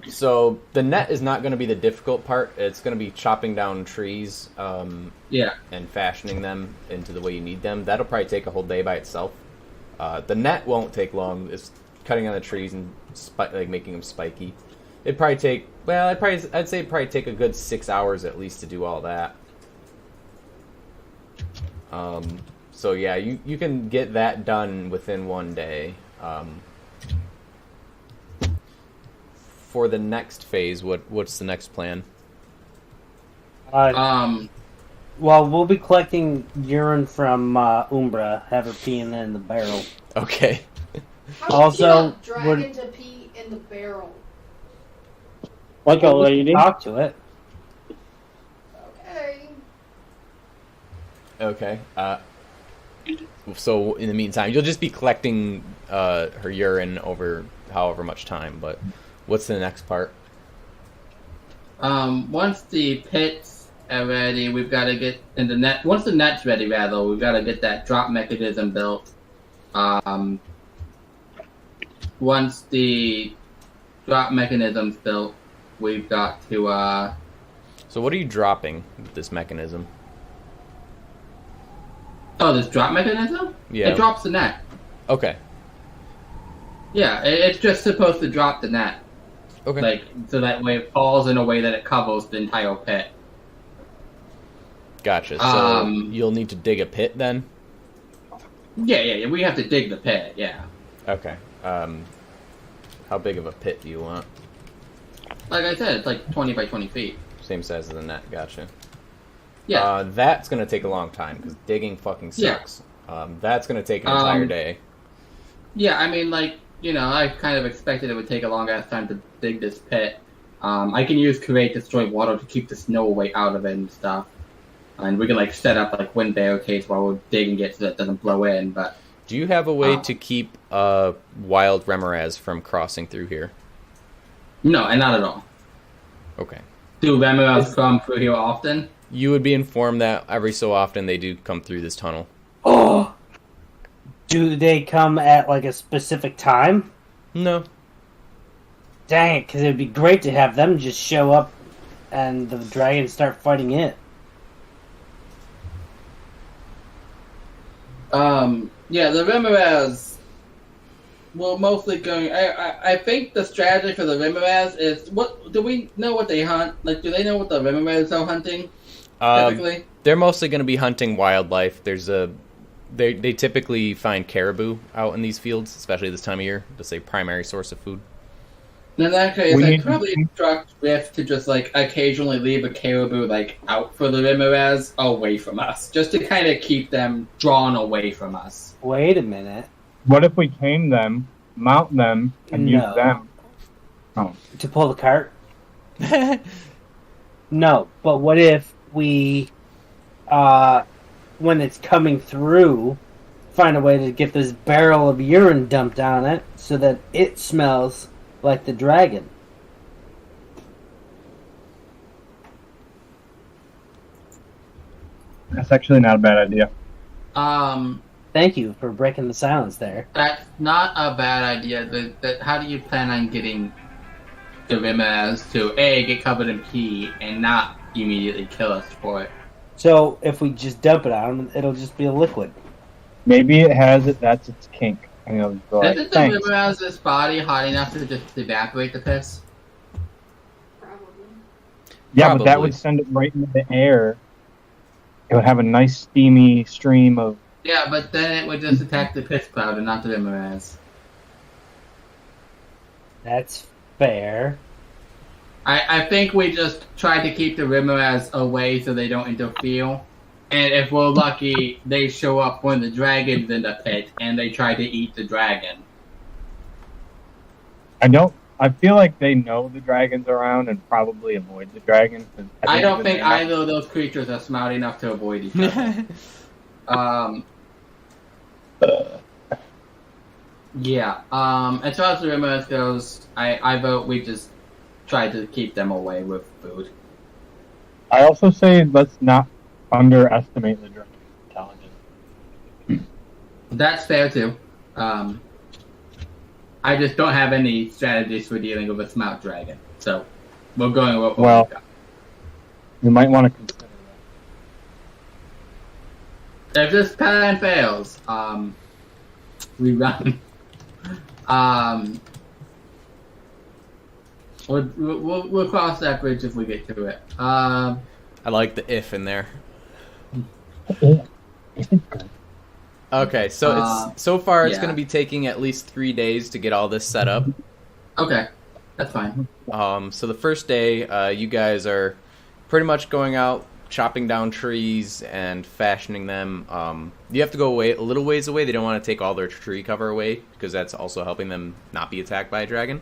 So the net is not going to be the difficult part. It's going to be chopping down trees Yeah. and fashioning them into the way you need them. That'll probably take a whole day by itself. The net won't take long. It's cutting on the trees and like making them spiky. It'd probably take, well, I'd say it'd probably take a good 6 hours at least to do all that. So yeah, you can get that done within one day. For the next phase, what's the next plan? Well, we'll be collecting urine from Umbra, have her peeing in the barrel. Okay. How Also, do you dragon to pee in the barrel? Like a lady. Talk to it. Okay. Okay. So in the meantime, you'll just be collecting her urine over however much time. But what's the next part? Once the pit's are ready, we've got to get in the net. Once the net's ready, rather, we've got to get that drop mechanism built. Once the drop mechanism's built, we've got to. So what are you dropping with this mechanism? Oh, this drop mechanism? Yeah. It drops the net. Okay. Yeah, it's just supposed to drop the net. Okay. Like, so that way it falls in a way that it covers the entire pit. Gotcha. So you'll need to dig a pit then? Yeah, we have to dig the pit, yeah. Okay. How big of a pit do you want? Like I said, it's like 20 by 20 feet. Same size as the net. Gotcha. Yeah. That's going to take a long time, because digging fucking sucks. Yeah. That's going to take an entire day. Yeah, I mean, like, you know, I kind of expected it would take a long ass time to dig this pit. I can use Create Destroy Water to keep the snow away out of it and stuff. And we can, like, set up, like, wind barricades while we're digging it so that it doesn't blow in, but... Do you have a way to keep wild Remoraz from crossing through here? No, and not at all. Okay. Do Remoraz come through here often? You would be informed that every so often they do come through this tunnel. Oh! Do they come at, like, a specific time? No. Dang it, because it'd be great to have them just show up and the dragons start fighting it. Yeah, the Remoraz will mostly going... I think the strategy for the Remoraz is... What do we know what they hunt? Like, do they know what the Remoraz are hunting, typically? They're mostly going to be hunting wildlife. They typically find caribou out in these fields, especially this time of year. That's a primary source of food. In that case, I'd probably instruct Riff to just, like, occasionally leave a caribou, like, out for the Remoraz away from us. Just to kind of keep them drawn away from us. Wait a minute. What if we tame them, mount them, and use them? Oh. To pull the cart? No, but what if we, when it's coming through, find a way to get this barrel of urine dumped on it so that it smells like the dragon? That's actually not a bad idea. Thank you for breaking the silence there. That's not a bad idea. How do you plan on getting the Remoraz to, A, get covered in pee, and not immediately kill us for it? So, if we just dump it on them, it'll just be a liquid. Maybe it has it. That's its kink. And it'll go like, Isn't the thanks. Remoraz's body hot enough to just evaporate the piss? Probably. Yeah, but that Probably. would send it right into the air. It would have a nice steamy stream of... Yeah, but then it would just attack the piss cloud and not the Remoraz. That's fair. I think we just try to keep the Rimaras away so they don't interfere. And if we're lucky, they show up when the dragon's in the pit and they try to eat the dragon. I feel like they know the dragon's around and probably avoid the dragon. I don't think either of those creatures are smart enough to avoid each other. Yeah. As far as the Rimaras goes, I vote we just try to keep them away with food. I also say let's not underestimate the dragon's intelligence. That's fair too. I just don't have any strategies for dealing with a smart dragon, so we're going with what Well, we got. You might want to consider that. If this plan fails, we run. We'll cross that bridge if we get to it. I like the if in there. Okay, so so far it's yeah. going to be taking at least 3 days to get all this set up. Okay, that's fine. So the first day, you guys are pretty much going out, chopping down trees and fashioning them. You have to go away a little ways away. They don't want to take all their tree cover away because that's also helping them not be attacked by a dragon.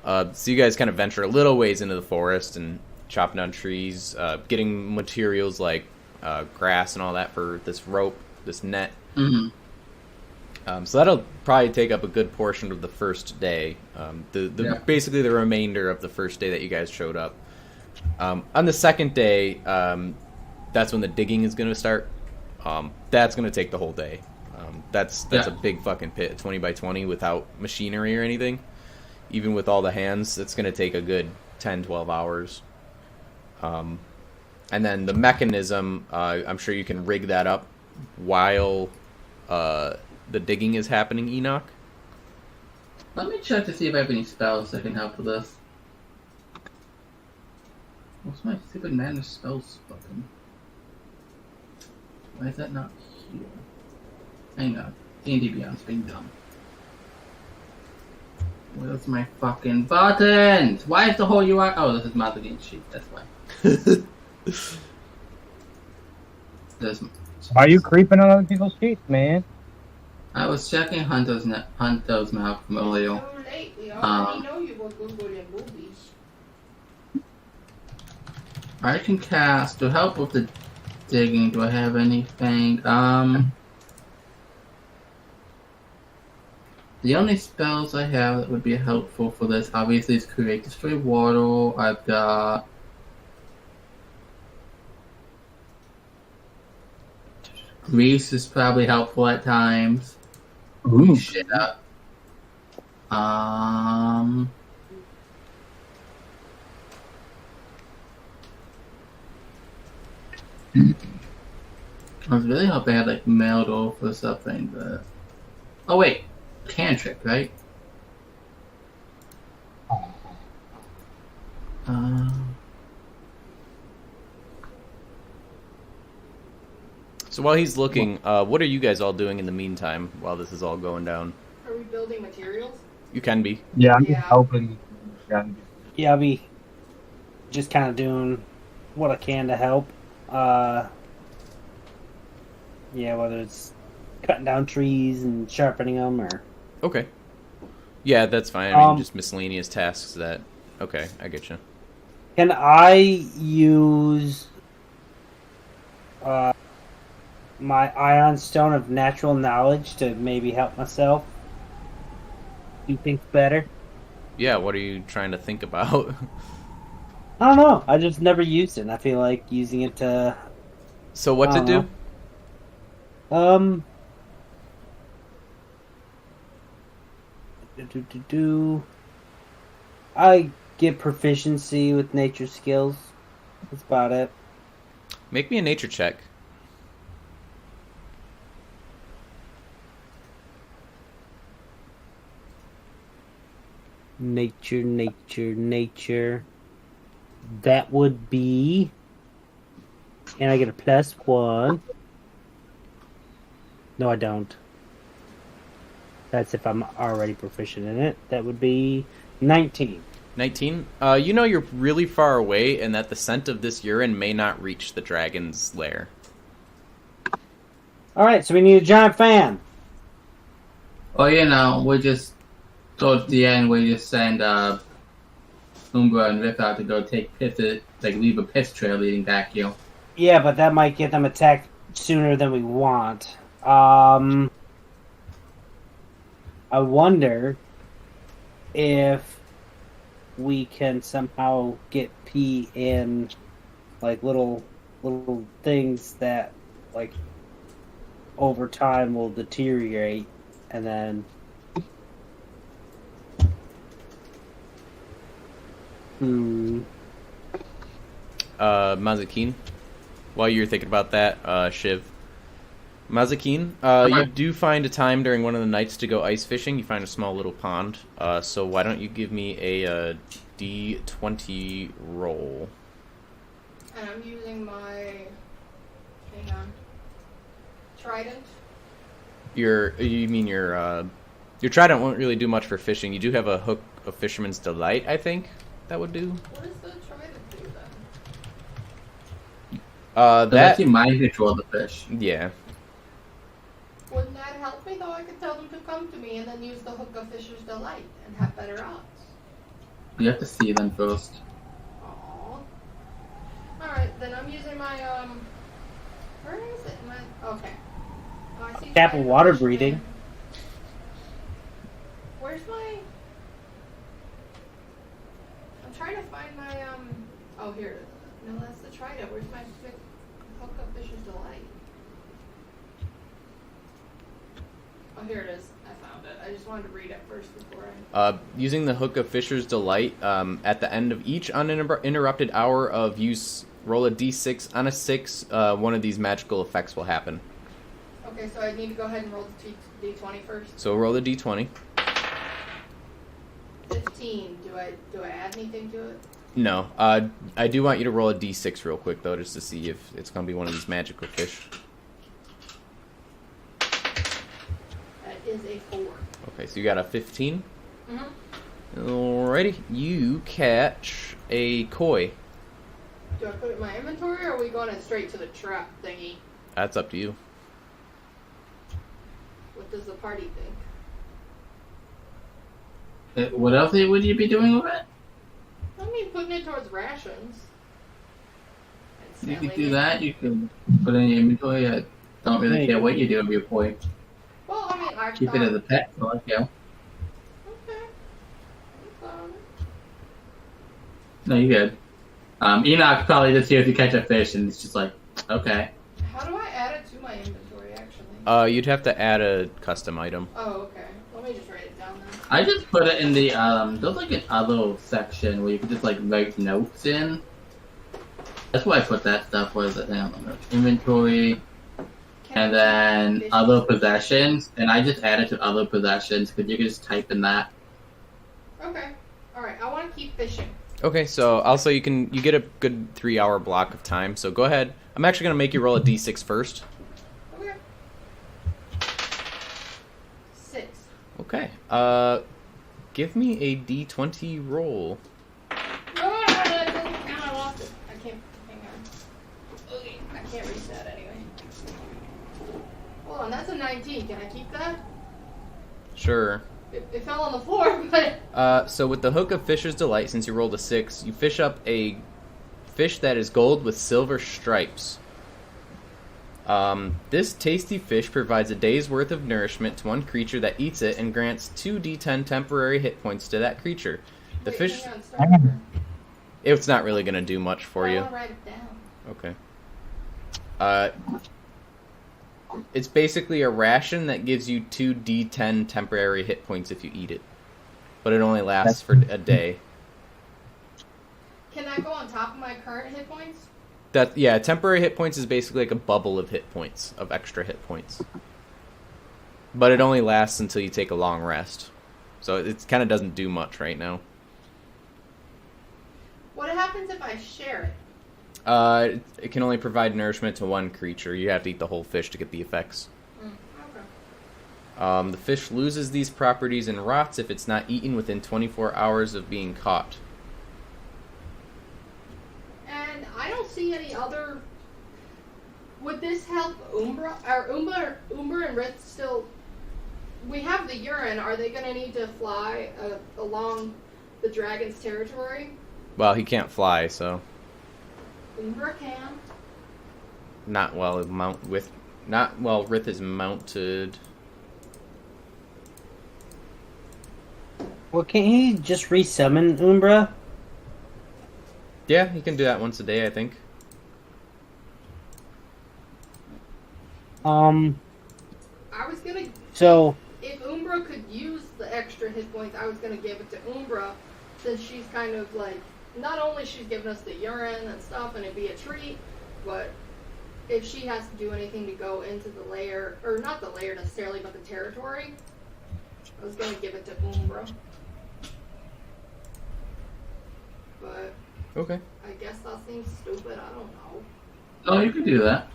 So you guys kind of venture a little ways into the forest and chopping down trees, getting materials like grass and all that for this rope, this net. Mm-hmm. So that'll probably take up a good portion of the first day. Basically the remainder of the first day that you guys showed up. On the second day, that's when the digging is going to start. That's going to take the whole day. That's a big fucking pit, 20 by 20 without machinery or anything. Even with all the hands, it's going to take a good 10, 12 hours. And then the mechanism, I'm sure you can rig that up while the digging is happening, Enoch. Let me check to see if I have any spells that can help with this. What's my stupid mana spells button? Why is that not here? Hang on. D&D Beyond's being dumb. Where's my fucking buttons? Why is the whole UI? Oh, this is my game sheet. That's why. Why are you creeping on other people's sheets, man? I was checking Hunter's map from earlier. So late. We already know you were Googling movies. I can cast to help with the digging. Do I have anything? The only spells I have that would be helpful for this, obviously, is Create Destroy Water. I've got Grease is probably helpful at times. Ooh. Shit up. I was really hoping I had like Meldorf or something, but oh wait, cantrip, right? So while he's looking, what are you guys all doing in the meantime while this is all going down? Are we building materials? You can be. Yeah, I'm Yeah. just helping. Yeah, I'll be just kind of doing what I can to help. Yeah, whether it's cutting down trees and sharpening them or... Okay. Yeah, that's fine. I mean, just miscellaneous tasks that... Okay, I get you. Can I use my Ion Stone of Natural Knowledge to maybe help myself do things better? Yeah, what are you trying to think about? I don't know. I just never used it, and I feel like using it to... So what's it do? I get proficiency with nature skills. That's about it. Make me a nature check. Nature. That would be... And I get a +1. No, I don't. That's if I'm already proficient in it. That would be 19. 19. You know you're really far away and that the scent of this urine may not reach the dragon's lair. Alright, so we need a giant fan. Well, you know, we just towards the end we just send Umbra and Rip out to go take piss, like leave a piss trail leading back you. Yeah, but that might get them attacked sooner than we want. I wonder if we can somehow get pee in like little things that like over time will deteriorate and then Mazakeen, while you're thinking about that, Shiv. Mazakeen, you do find a time during one of the nights to go ice fishing. You find a small little pond. So why don't you give me a D20 roll? And I'm using my, hang on, trident. Your trident won't really do much for fishing. You do have a hook of Fisherman's Delight, I think that would do. What does the trident do then? That's That actually mind control of the fish. yeah. Wouldn't that help me though? I could tell them to come to me and then use the hook of Fisher's Delight and have better odds. You have to see them first. Aww. Alright, then I'm using my, where is it? Okay. Oh, I see cap of trident water fish breathing. there. Where's my... I'm trying to find my, oh, here it is. No, that's the trident. Where's my hook of Fisher's Delight? Oh, here it is. I found it. I just wanted to read it first before I... Using the hook of Fisher's Delight, at the end of each uninterrupted hour of use, roll a d6. On a 6, one of these magical effects will happen. Okay, so I need to go ahead and roll the d20 first. So roll the d20. 15. Do I add anything to it? No. I do want you to roll a d6 real quick, though, just to see if it's going to be one of these magical fish. That is a 4. Okay, so you got a 15. Mm-hmm. Alrighty. You catch a koi. Do I put it in my inventory or are we going straight to the trap thingy? That's up to you. What does the party think? What else would you be doing with it? I mean, putting it towards rations. And You could selling do it. that. You could put it in your inventory. I don't really care what you do with your koi. Well, I mean, I Keep it as a pet. So like, yeah. Okay. No, you're good. Enoch probably just hears you catch a fish and it's just like, okay. How do I add it to my inventory, actually? You'd have to add a custom item. Oh, okay. Let me just write it down then. I just put it in the there's like an other section where you can just like write notes in. That's why I put that stuff. Was it now? Inventory, and then other possessions, and I just added to other possessions because you can just type in that. Okay. Alright, I want to keep fishing. Okay, so also you get a good 3-hour block of time. So go ahead. I'm actually gonna make you roll a d6 first. Okay. 6. Okay. Give me a d20 roll. Oh, that doesn't count. I lost it. I can't. Hang on. Okay, I can't reach that anyway. Hold on, that's a 19. Can I keep that? Sure. It fell on the floor, but... So with the hook of Fisher's Delight, since you rolled a 6, you fish up a fish that is gold with silver stripes. This tasty fish provides a day's worth of nourishment to one creature that eats it and grants 2d10 temporary hit points to that creature. The Wait, fish... hang on, start over. It's not really going to do much for I you. want to write it down. Okay. It's basically a ration that gives you 2d10 temporary hit points if you eat it. But it only lasts for a day. Can that go on top of my current hit points? Yeah, temporary hit points is basically like a bubble of hit points, of extra hit points. But it only lasts until you take a long rest. So it kind of doesn't do much right now. What happens if I share it? It can only provide nourishment to one creature. You have to eat the whole fish to get the effects. Okay. The fish loses these properties and rots if it's not eaten within 24 hours of being caught. And I don't see any other. Would this help Umbra? Are Umbra and Rith still? We have the urine. Are they going to need to fly along the dragon's territory? Well, he can't fly, so Umbra can. not while Rith is mounted. Well, can't he just resummon Umbra? Yeah, he can do that once a day, I think. I was gonna. So If Umbra could use the extra hit points, I was gonna give it to Umbra, since she's kind of like, not only she's giving us the urine and stuff, and it'd be a treat, but if she has to do anything to go into the lair, or not the lair necessarily, but the territory, I was gonna give it to Umbra. But Okay. I guess that seems stupid. I don't know. Oh, you could do that.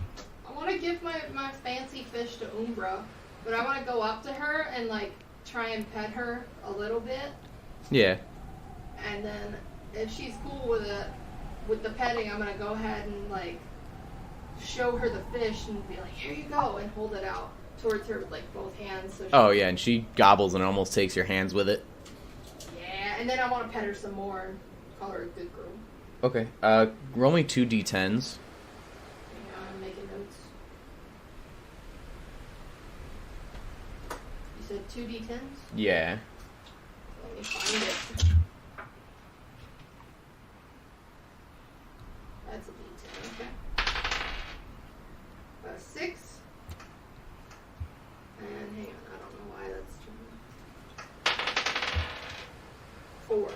I want to give my fancy fish to Umbra, but I want to go up to her and like try and pet her a little bit, Yeah. and then if she's cool with it, with the petting, I'm gonna go ahead and like show her the fish and be like, "Here you go," and hold it out towards her with like both hands. So she, Oh, yeah, and she gobbles and almost takes your hands with it. yeah, and then I want to pet her some more and call her a good girl. Okay. Roll me 2 d10s. Hang on, I'm making notes. You said 2 d10s? Yeah. Let me find it. That's a d10, okay. 6. And hang on, I don't know why that's 4.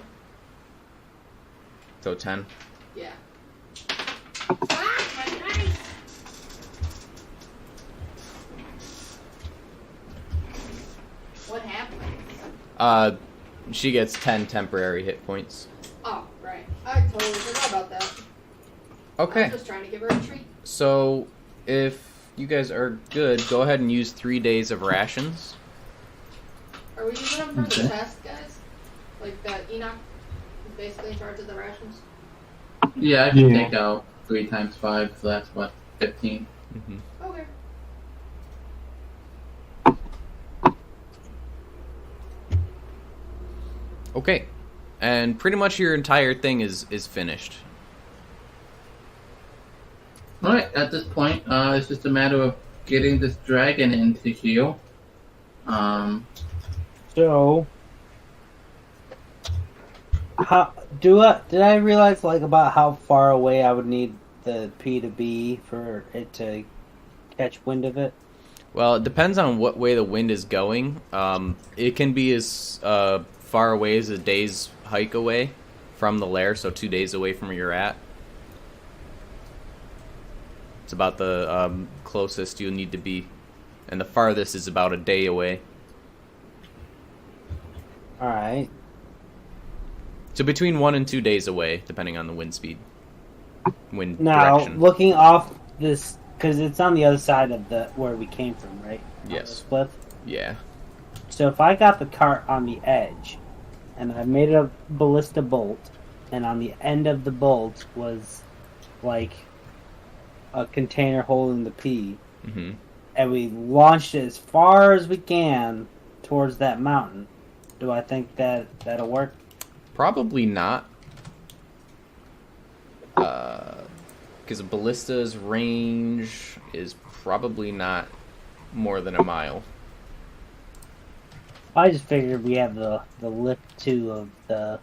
So 10. Yeah. Ah, my knife! What happened? She gets 10 temporary hit points. Oh, right. I totally forgot about that. I Okay. was just trying to give her a treat. So, if you guys are good, go ahead and use 3 days of rations. Are we using them for the Okay. test, guys? Like that Enoch is basically in charge of the rations? Yeah, I can Yeah. take out 3 times 5, so that's what, 15. Mm-hmm. Okay. Okay. And pretty much your entire thing is finished. Alright, at this point, it's just a matter of getting this dragon into heal. So, did I realize like about how far away I would need the P to be for it to catch wind of it? Well, it depends on what way the wind is going. It can be as far away as a day's hike away from the lair, so 2 days away from where you're at. It's about the closest you'll need to be. And the farthest is about a day away. Alright. So between 1 and 2 days away, depending on the wind speed. Wind Now, direction. looking off this, because it's on the other side of the where we came from, right? On Yes. this cliff. Yeah. So if I got the cart on the edge, and I made a ballista bolt, and on the end of the bolt was like a container holding the P, Mm-hmm. and we launched it as far as we can towards that mountain, do I think that'll work? Probably not. Because a ballista's range is probably not more than a mile. I just figured we have the lift too of the.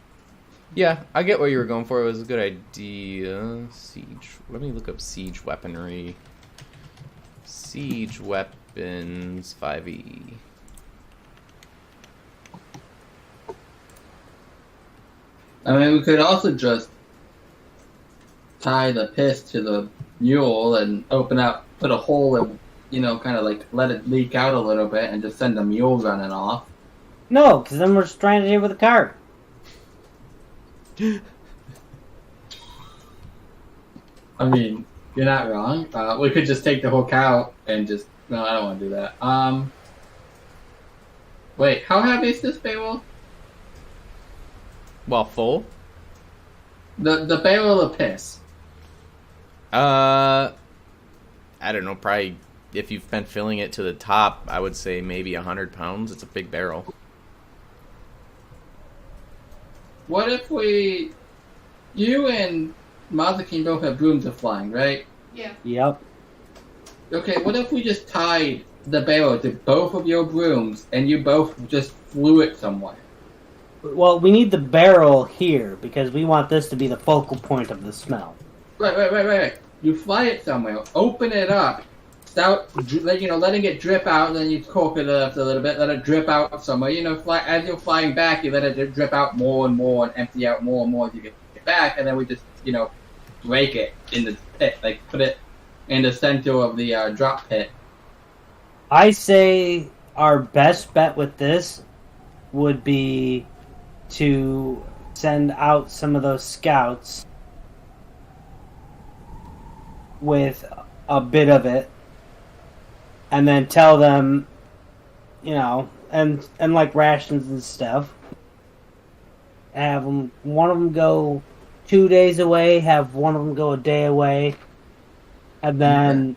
Yeah, I get what you were going for. It was a good idea. Siege. Let me look up siege weaponry. Siege weapons 5e. I mean, we could also just tie the piss to the mule and open up, put a hole and, kind of like let it leak out a little bit and just send the mule running off. No, because then we're stranded here with a cart. I mean, you're not wrong. We could just take the whole cow and just... No, I don't want to do that. Wait, how heavy is this barrel? Well, full. The barrel of piss. I don't know. Probably if you've been filling it to the top, I would say maybe 100 pounds. It's a big barrel. What if you and Mazakin both have brooms of flying, right? Yeah. Yep. Okay, what if we just tied the barrel to both of your brooms and you both just flew it somewhere? Well, we need the barrel here because we want this to be the focal point of the smell. Right. You fly it somewhere, open it up, start, letting it drip out, and then you cork it up a little bit, let it drip out somewhere. As you're flying back, you let it drip out more and more and empty out more and more as you get back, and then we just, break it in the pit, like put it in the center of the drop pit. I say our best bet with this would be to send out some of those scouts with a bit of it and then tell them, and like rations and stuff, have them, one of them go 2 days away, have one of them go a day away, and then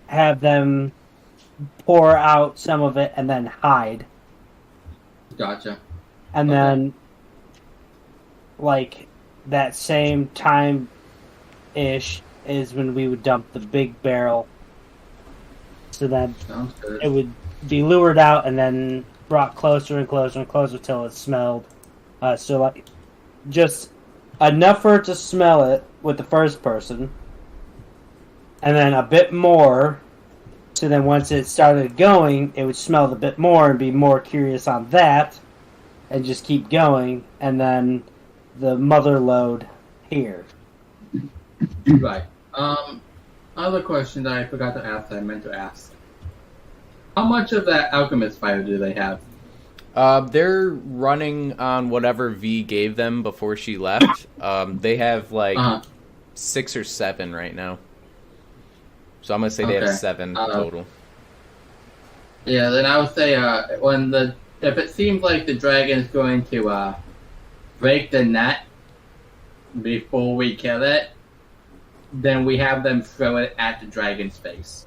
have them pour out some of it and then hide. Gotcha. And Okay. then, like, that same time-ish is when we would dump the big barrel. So that Sounds good. it would be lured out and then brought closer and closer and closer till it smelled. So, like, just enough for it to smell it with the first person. And then a bit more. So then once it started going, it would smell a bit more and be more curious on that. And just keep going. And then the mother load here. Right. Other question that I forgot to ask that I meant to ask. How much of that alchemist fire do they have? They're running on whatever V gave them before she left. They have like 6 or 7 right now. So I'm gonna say they have 7 total. Yeah, then I would say if it seems like the dragon is going to break the net before we kill it, then we have them throw it at the dragon's face.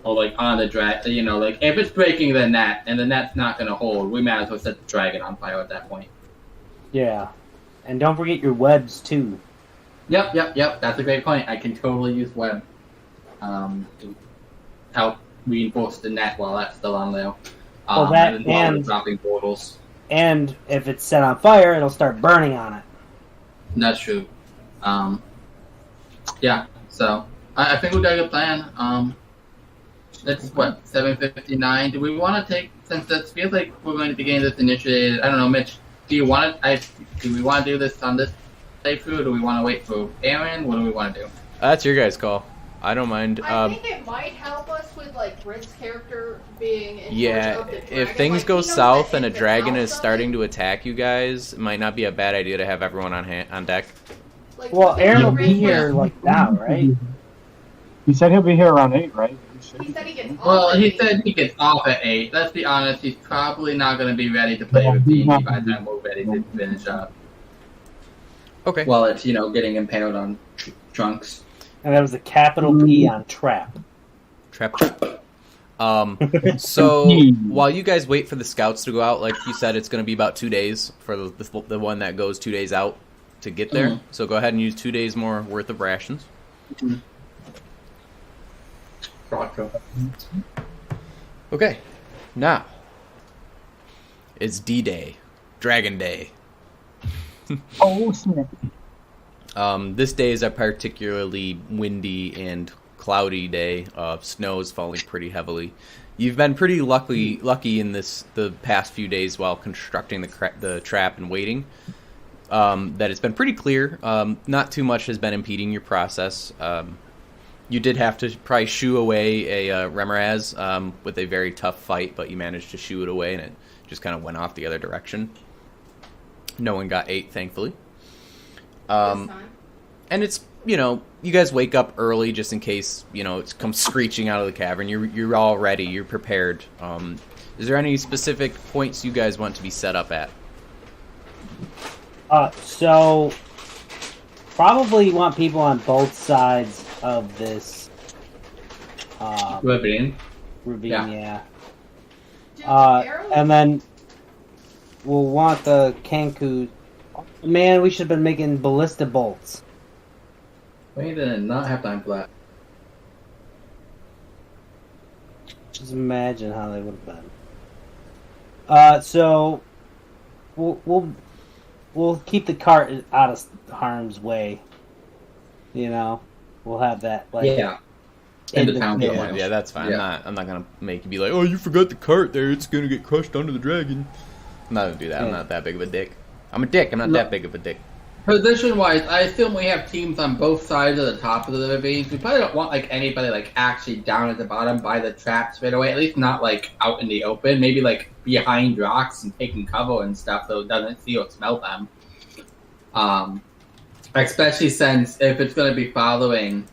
Or like on the dragon, like if it's breaking the net and the net's not gonna hold, we might as well set the dragon on fire at that point. Yeah. And don't forget your webs too. Yep. That's a great point. I can totally use web to help reinforce the net while that's still on there. Well, that and while we're and- dropping portals. And if it's set on fire, it'll start burning on it. That's true. Yeah. So I think we got a good plan. It's 7:59. Do we want to take, since it feels like we're going to be getting this initiated? I don't know, Mitch. Do we want to do this on this playthrough? Or do we want to wait for Aaron? What do we want to do? That's your guys' call. I don't mind. I think it might help us with like Britt's character being in charge Yeah, of the dragon. if things Like, go he knows south the and a ins and dragon outs is of starting it. to attack you guys, it might not be a bad idea to have everyone on deck. Like, Well, maybe Aaron will Britt be here like now, right? He said he'll be here around 8, right? He said he gets off Well, at he 8. said he gets off at 8. Let's be honest, he's probably not going to be ready to play with D&D by the time we're ready to finish up. Okay. While it's, getting impaled on trunks. And that was a capital P on trap. Trap. So while you guys wait for the scouts to go out, like you said, it's going to be about 2 days for the one that goes 2 days out to get there. Mhm. So go ahead and use 2 days more worth of rations. Okay, now it's D-Day, Dragon Day. Oh, snap. This day is a particularly windy and cloudy day. Snow is falling pretty heavily. You've been pretty lucky in the past few days while constructing the trap and waiting. That it's been pretty clear. Not too much has been impeding your process. You did have to probably shoo away a Remoraz with a very tough fight, but you managed to shoo it away, and it just kind of went off the other direction. No one got 8, thankfully. This time. And it's, you guys wake up early just in case, it comes screeching out of the cavern. You're all ready. You're prepared. Is there any specific points you guys want to be set up at? So probably want people on both sides of this Ravine. yeah. Dude, arrows- And then we'll want the Kenku. Man, we should have been making ballista bolts. We did not have time for that. Just imagine how they would have been. So we'll keep the cart out of harm's way. You know, we'll have that like Yeah. In the town. Yeah, that's fine. Yeah. I'm not gonna make you be like, oh, you forgot the cart there. It's gonna get crushed under the dragon. I'm not gonna do that. I'm not that big of a dick. I'm a dick. I'm not that big of a dick. Position-wise, I assume we have teams on both sides of the top of the ravines. We probably don't want like anybody like actually down at the bottom by the traps right away. At least not like out in the open. Maybe like behind rocks and taking cover and stuff, so it doesn't see or smell them. Especially since if it's going to be following,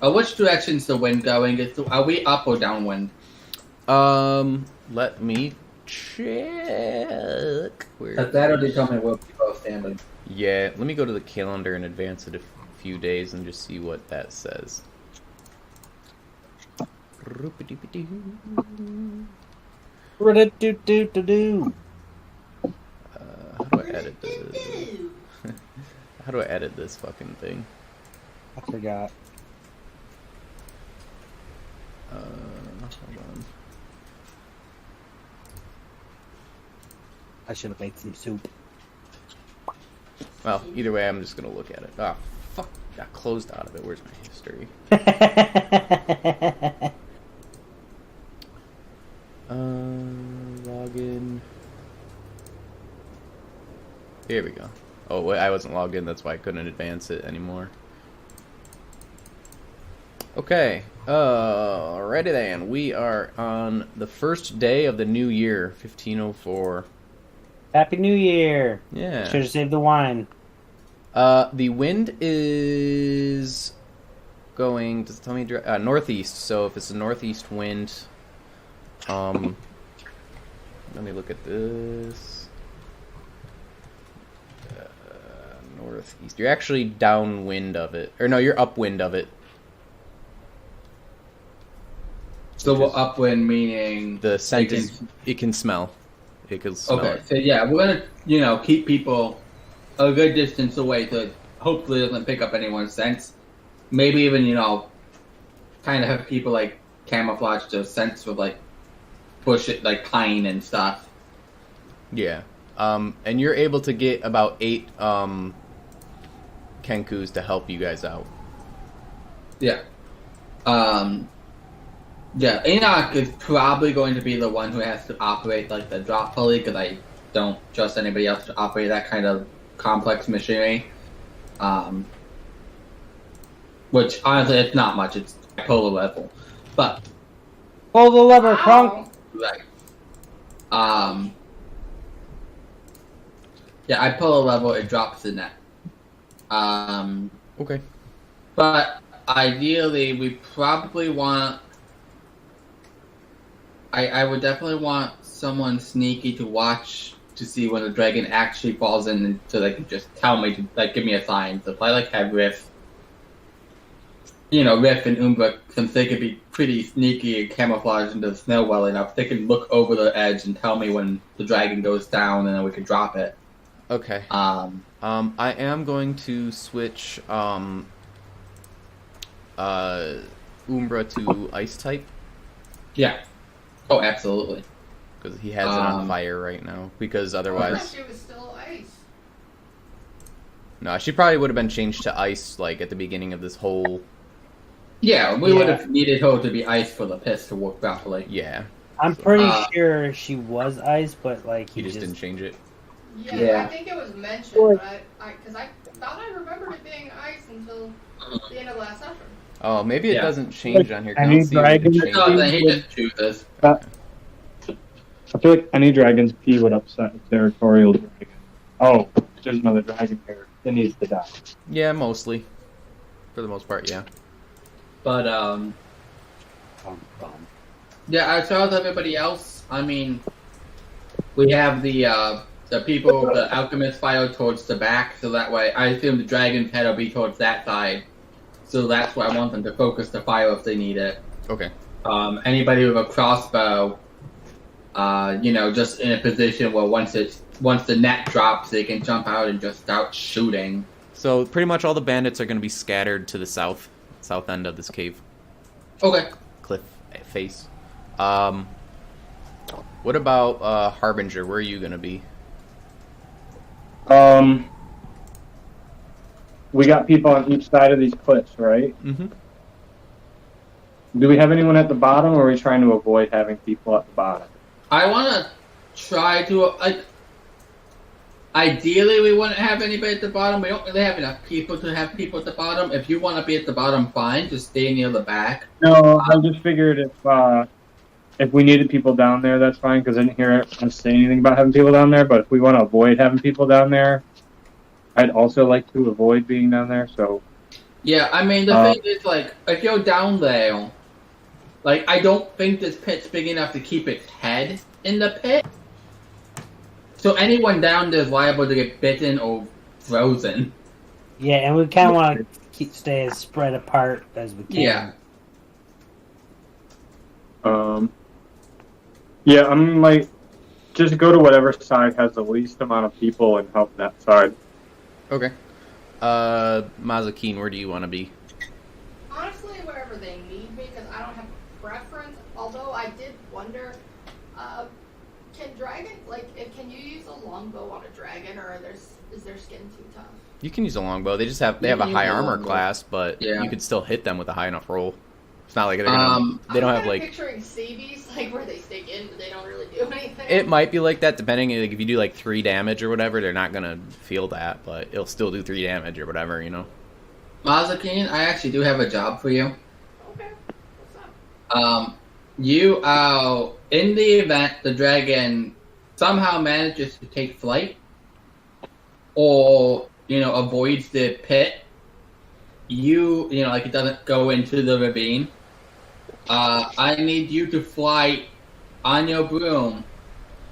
which direction's the wind going? Are we up or downwind? Let me check. That'll determine where people are standing. Yeah, let me go to the calendar and advance it a few days and just see what that says. How do I edit this? How do I edit this fucking thing? I forgot. Hold on. I should have made some soup. Well, either way, I'm just gonna look at it. Ah, fuck! Got closed out of it. Where's my history? Login. Here we go. Oh wait, I wasn't logged in. That's why I couldn't advance it anymore. Okay. Alrighty then. We are on the first day of the new year, 1504. Happy New Year! Yeah. Should have saved the wine. The wind is going. Does it tell me northeast? So if it's a northeast wind, let me look at this. Northeast. You're actually downwind of it, or no, you're upwind of it. So we're upwind, meaning The scent is. It can smell. It can smell. okay. It. So yeah, we're gonna keep people a good distance away to hopefully it doesn't pick up anyone's scents. Maybe even kind of have people like camouflage their scents with like bush it like pine and stuff. Yeah. And you're able to get about 8 Kenkus to help you guys out. Yeah. Yeah, Enoch is probably going to be the one who has to operate like the drop pulley because I don't trust anybody else to operate that kind of complex machinery. Which honestly, it's not much. It's polar level, but Pull the lever, Kronk! right. Yeah, I pull a level, it drops the net. Okay. But ideally, we probably want. I would definitely want someone sneaky to watch to see when the dragon actually falls in, so they can just tell me to give me a sign. So if I have Riff, Riff and Umbra, since they could be pretty sneaky and camouflage into the snow well enough, they can look over the edge and tell me when the dragon goes down, and then we can drop it. Okay. I am going to switch Umbra to ice type. Yeah. Oh, absolutely. Because he has it on fire right now. Because I otherwise... thought she was still ice. No, she probably would have been changed to ice, at the beginning of this whole... Yeah, we would have needed her to be ice for the piss to work properly. Yeah. I'm pretty sure she was ice, but He just didn't change it. Yeah, I think it was mentioned, but because I thought I remembered it being ice until the end of last session. Oh, maybe it doesn't change on here. 'Cause I Any don't see if it dragon- changed. No, then he just chooses. I feel like any dragon's pee would upset a territorial dragon. Oh, there's another dragon here. It needs to die. Yeah, mostly. For the most part, yeah. But, yeah, as far as everybody else, I mean, we have the people, the alchemist fire towards the back, so that way I assume the dragon's head will be towards that side. So that's why I want them to focus the fire if they need it. Okay. Anybody with a crossbow, just in a position where once the net drops, they can jump out and just start shooting. So pretty much all the bandits are going to be scattered to the south end of this cave. Okay. Cliff face. What about Harbinger? Where are you going to be? We got people on each side of these cliffs, right? Mm-hmm. Do we have anyone at the bottom, or are we trying to avoid having people at the bottom? I want to try to, ideally we wouldn't have anybody at the bottom. We don't really have enough people to have people at the bottom. If you want to be at the bottom, fine. Just stay near the back. No, I just figured if we needed people down there, that's fine, because I didn't hear us say anything about having people down there. But if we want to avoid having people down there, I'd also like to avoid being down there, so... Yeah, I mean, the thing is, if you're down there, I don't think this pit's big enough to keep its head in the pit. So anyone down there is liable to get bitten or frozen. Yeah, and we kind of want to stay as spread apart as we can. Yeah. Yeah, I'm just go to whatever side has the least amount of people and help that side. Okay. Mazakeen, where do you want to be? Honestly, wherever they need me, because I don't have a preference. Although I did wonder, can dragons, can you use a longbow on a dragon, or is their skin too tough? You can use a longbow. They have a high armor class, but yeah. You could still hit them with a high enough roll. It's not like they're gonna, they don't have I'm picturing sea beasts, where they stick in, but they don't really do anything. It might be like that, depending. If you do 3 damage or whatever, they're not gonna feel that, but it'll still do 3 damage or whatever, Mazakeen, I actually do have a job for you. Okay. What's up? You in the event the dragon somehow manages to take flight, or avoids the pit. It doesn't go into the ravine. I need you to fly on your broom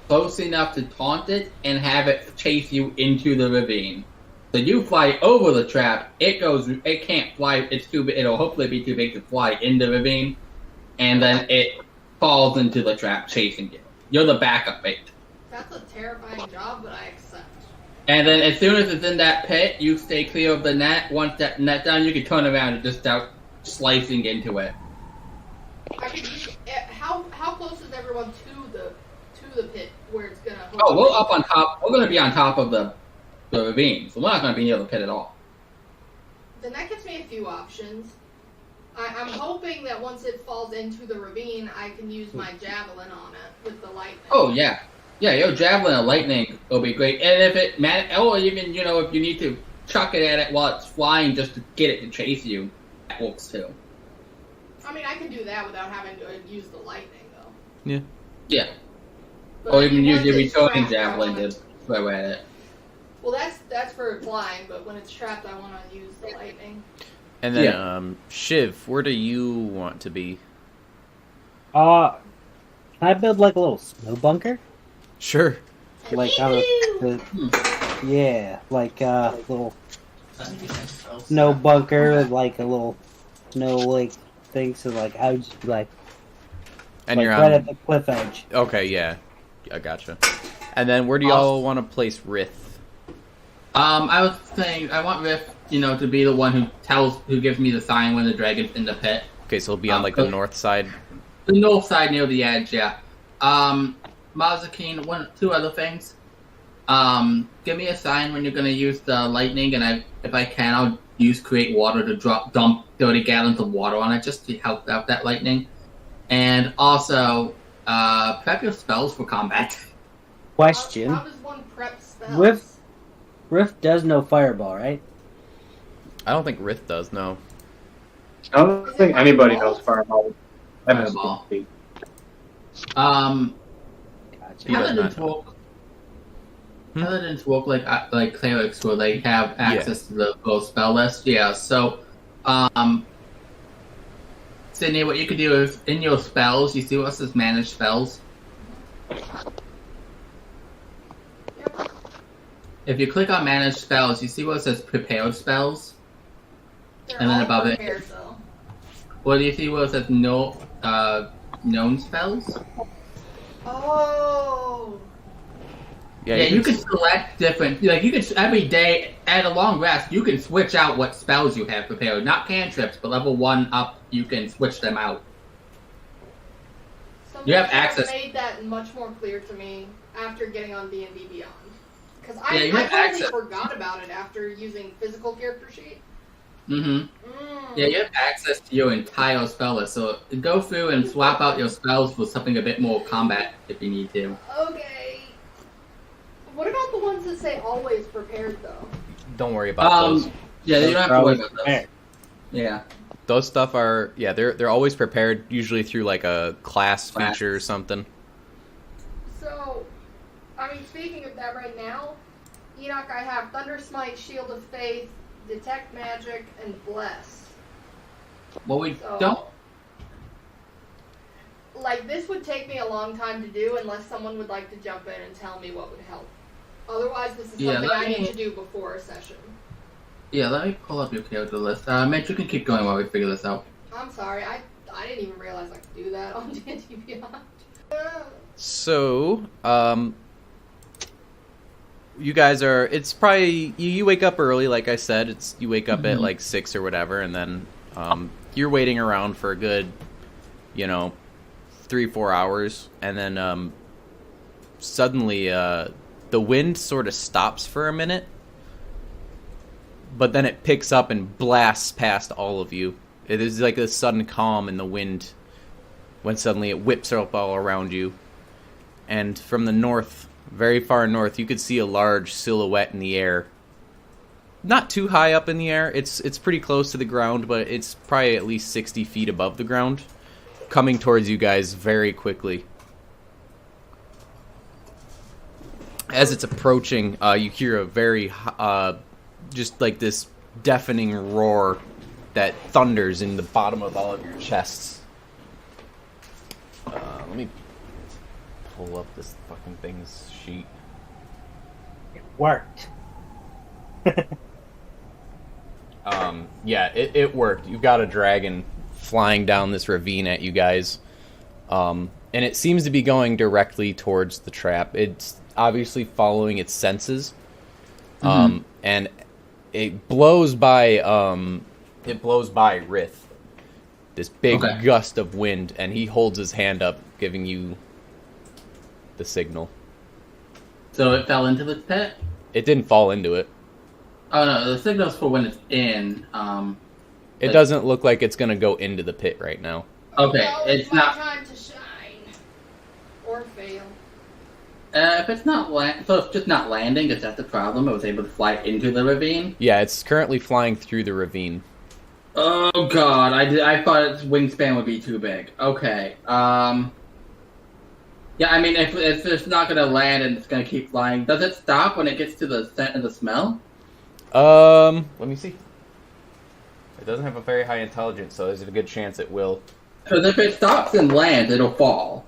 close enough to taunt it and have it chase you into the ravine. So you fly over the trap, it can't fly, it's too big, it'll hopefully be too big to fly in the ravine, and then it falls into the trap chasing you. You're the backup bait. That's a terrifying job, but I accept. And then as soon as it's in that pit, you stay clear of the net. Once that net's down, you can turn around and just start slicing into it. I could use, how close is everyone to the pit where it's gonna? Oh, we're up on top. We're gonna be on top of the ravine, so we're not gonna be near the pit at all. Then that gives me a few options. I'm hoping that once it falls into the ravine, I can use my javelin on it with the lightning. Oh yeah, your javelin and lightning will be great. And if it or even if you need to chuck it at it while it's flying just to get it to chase you, that works too. I mean, I can do that without having to use the lightning, though. Yeah. Yeah. But Or even use your once it's returning trapped, I javelin wanna- to throw at it. Well, that's for flying, but when it's trapped, I want to use the lightning. And then, Shiv, where do you want to be? Can I build a little snow bunker? Sure. Out of the little snow bunker, a little snow thing. So I would just be And you're right on. at the cliff edge. Okay, yeah, I gotcha. And then, where do y'all want to place Rith? I was saying I want Riff, to be the one who gives me the sign when the dragon's in the pit. Okay, so he'll be on the north side. The north side near the edge, yeah. Mazakeen, 2 other things. Give me a sign when you're gonna use the lightning, and if I can, I'll use create water to dump 30 gallons of water on it just to help out that lightning. And also, prep your spells for combat. Question: How does one prep spells? Rift does no fireball, right? I don't think Rith does, no. I don't think anybody knows Fireball. Fireball. He Paladins does not. work. Paladins work like clerics, where they have access to the full spell list. Yeah. So, Sydney, what you could do is in your spells, you see what says manage spells. If you click on manage spells, you see what it says prepared spells? They're And then all above it- prepared, though. What do you see where it says no, known spells? Oh. Yeah, Yeah, you can select different, like you can, every day, at a long rest, you can switch out what spells you have prepared. Not cantrips, but level 1 up, you can switch them out. Somebody You have else access- made that much more clear to me after getting on D&D Beyond. Because Yeah, you I have totally access- forgot about it after using physical character sheet. Mm-hmm. Yeah, you have access to your entire spell list, so go through and swap out your spells for something a bit more combat if you need to. Okay. What about the ones that say always prepared, though? don't worry about those. Yeah, you don't have to worry about those. Prepared. Yeah. Those stuff are they're always prepared, usually through like a class feature or something. So, I mean, speaking of that right now, Enoch, I have Thunder Smite, Shield of Faith, Detect Magic, and Bless. Well, we So, don't. like, this would take me a long time to do unless someone would like to jump in and tell me what would help. Otherwise, this is Yeah, something let I me- need to do before a session. Yeah, let me pull up your character list. Mitch, you can keep going while we figure this out. I'm sorry, I didn't even realize I could do that on D&D Beyond. So, you guys are. It's probably you wake up early, like I said. You wake up at like 6 or whatever, and then you're waiting around for a good, 3-4 hours, and then suddenly the wind sort of stops for a minute, but then it picks up and blasts past all of you. It is like a sudden calm in the wind when suddenly it whips up all around you. And from the north, very far north, you could see a large silhouette in the air. Not too high up in the air. It's pretty close to the ground, but it's probably at least 60 feet above the ground, coming towards you guys very quickly. As it's approaching, you hear a very, just like this deafening roar that thunders in the bottom of all of your chests. Let me pull up this fucking thing's sheet. It worked. Yeah, it worked. You've got a dragon flying down this ravine at you guys. And it seems to be going directly towards the trap. It's obviously following its senses. And it blows by Rith. This big gust of wind, and he holds his hand up, giving you the signal. So it fell into the pit? It didn't fall into it. Oh no, the signal's for when it's in. It doesn't look like it's gonna go into the pit right now. Okay, Well, it's my not. time to shine. Or fail. If it's not so it's just not landing. Is that the problem? It was able to fly into the ravine. Yeah, it's currently flying through the ravine. Oh god, I thought its wingspan would be too big. Okay. Yeah, I mean, if it's not gonna land and it's gonna keep flying, does it stop when it gets to the scent and the smell? Let me see. It doesn't have a very high intelligence, so there's a good chance it will. Because if it stops and lands, it'll fall.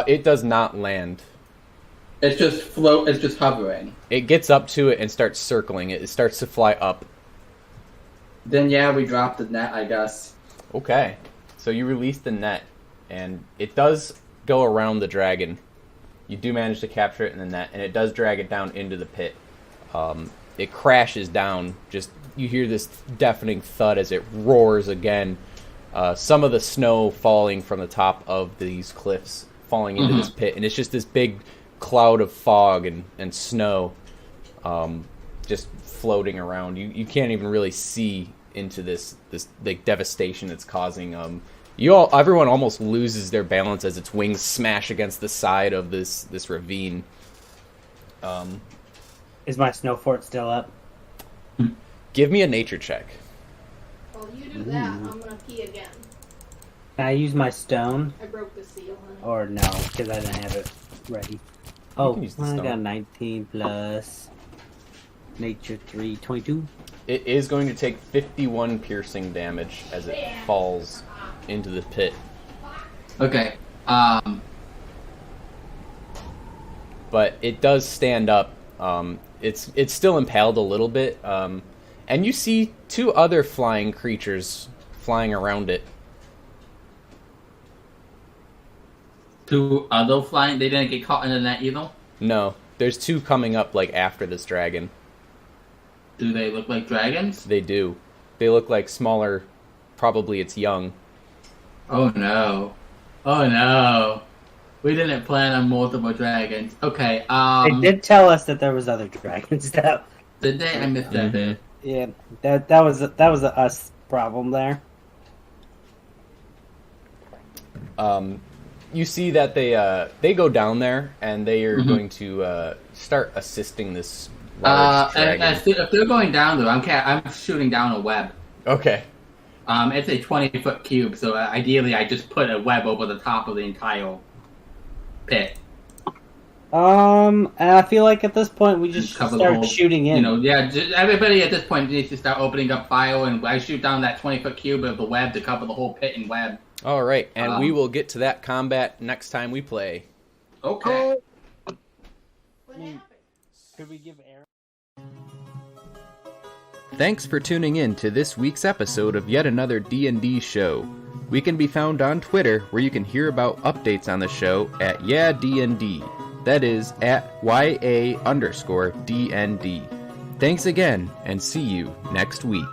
It does not land. It's just float. It's just hovering. It gets up to it and starts circling it. It starts to fly up. Then yeah, we dropped the net, I guess. Okay. So you release the net, and it does go around the dragon. You do manage to capture it in the net, and it does drag it down into the pit. It crashes down. Just you hear this deafening thud as it roars again. Some of the snow falling from the top of these cliffs, falling into this pit, and it's just this big cloud of fog and snow just floating around. You can't even really see into this like devastation it's causing. Everyone almost loses their balance as its wings smash against the side of this ravine. Is my snow fort still up? Give me a nature check. While you do that, I'm gonna pee again. Can I use my stone? I broke the seal, honey. Or no, because I didn't have it ready. Oh, can use the I stone. got 19 plus nature 3, 22. It is going to take 51 piercing damage as it falls into the pit. Okay. but it does stand up. It's still impaled a little bit, and you see 2 other flying creatures flying around it. 2 other flying? They didn't get caught in the net either? No, there's 2 coming up like after this dragon. Do they look like dragons? They do. They look like smaller. Probably it's young. Oh no. Oh no. We didn't plan on multiple dragons. Okay, They did tell us that there was other dragons, though. Did they? I missed that bit. Yeah, that was a us problem there. You see that they go down there and they are going to start assisting this large dragon. If they're going down there, I'm shooting down a web. Okay. It's a 20-foot cube, so ideally I just put a web over the top of the entire pit. And I feel like at this point we just Cover the start whole- shooting in. Everybody at this point needs to start opening up fire, and I shoot down that 20-foot cube of the web to cover the whole pit in web. All right, and we will get to that combat next time we play. Okay. What happened? Could we give Aaron? Thanks for tuning in to this week's episode of Yet Another D&D show. We can be found on Twitter, where you can hear about updates on the show at YaDND. That is at YA_DND. Thanks again, and see you next week.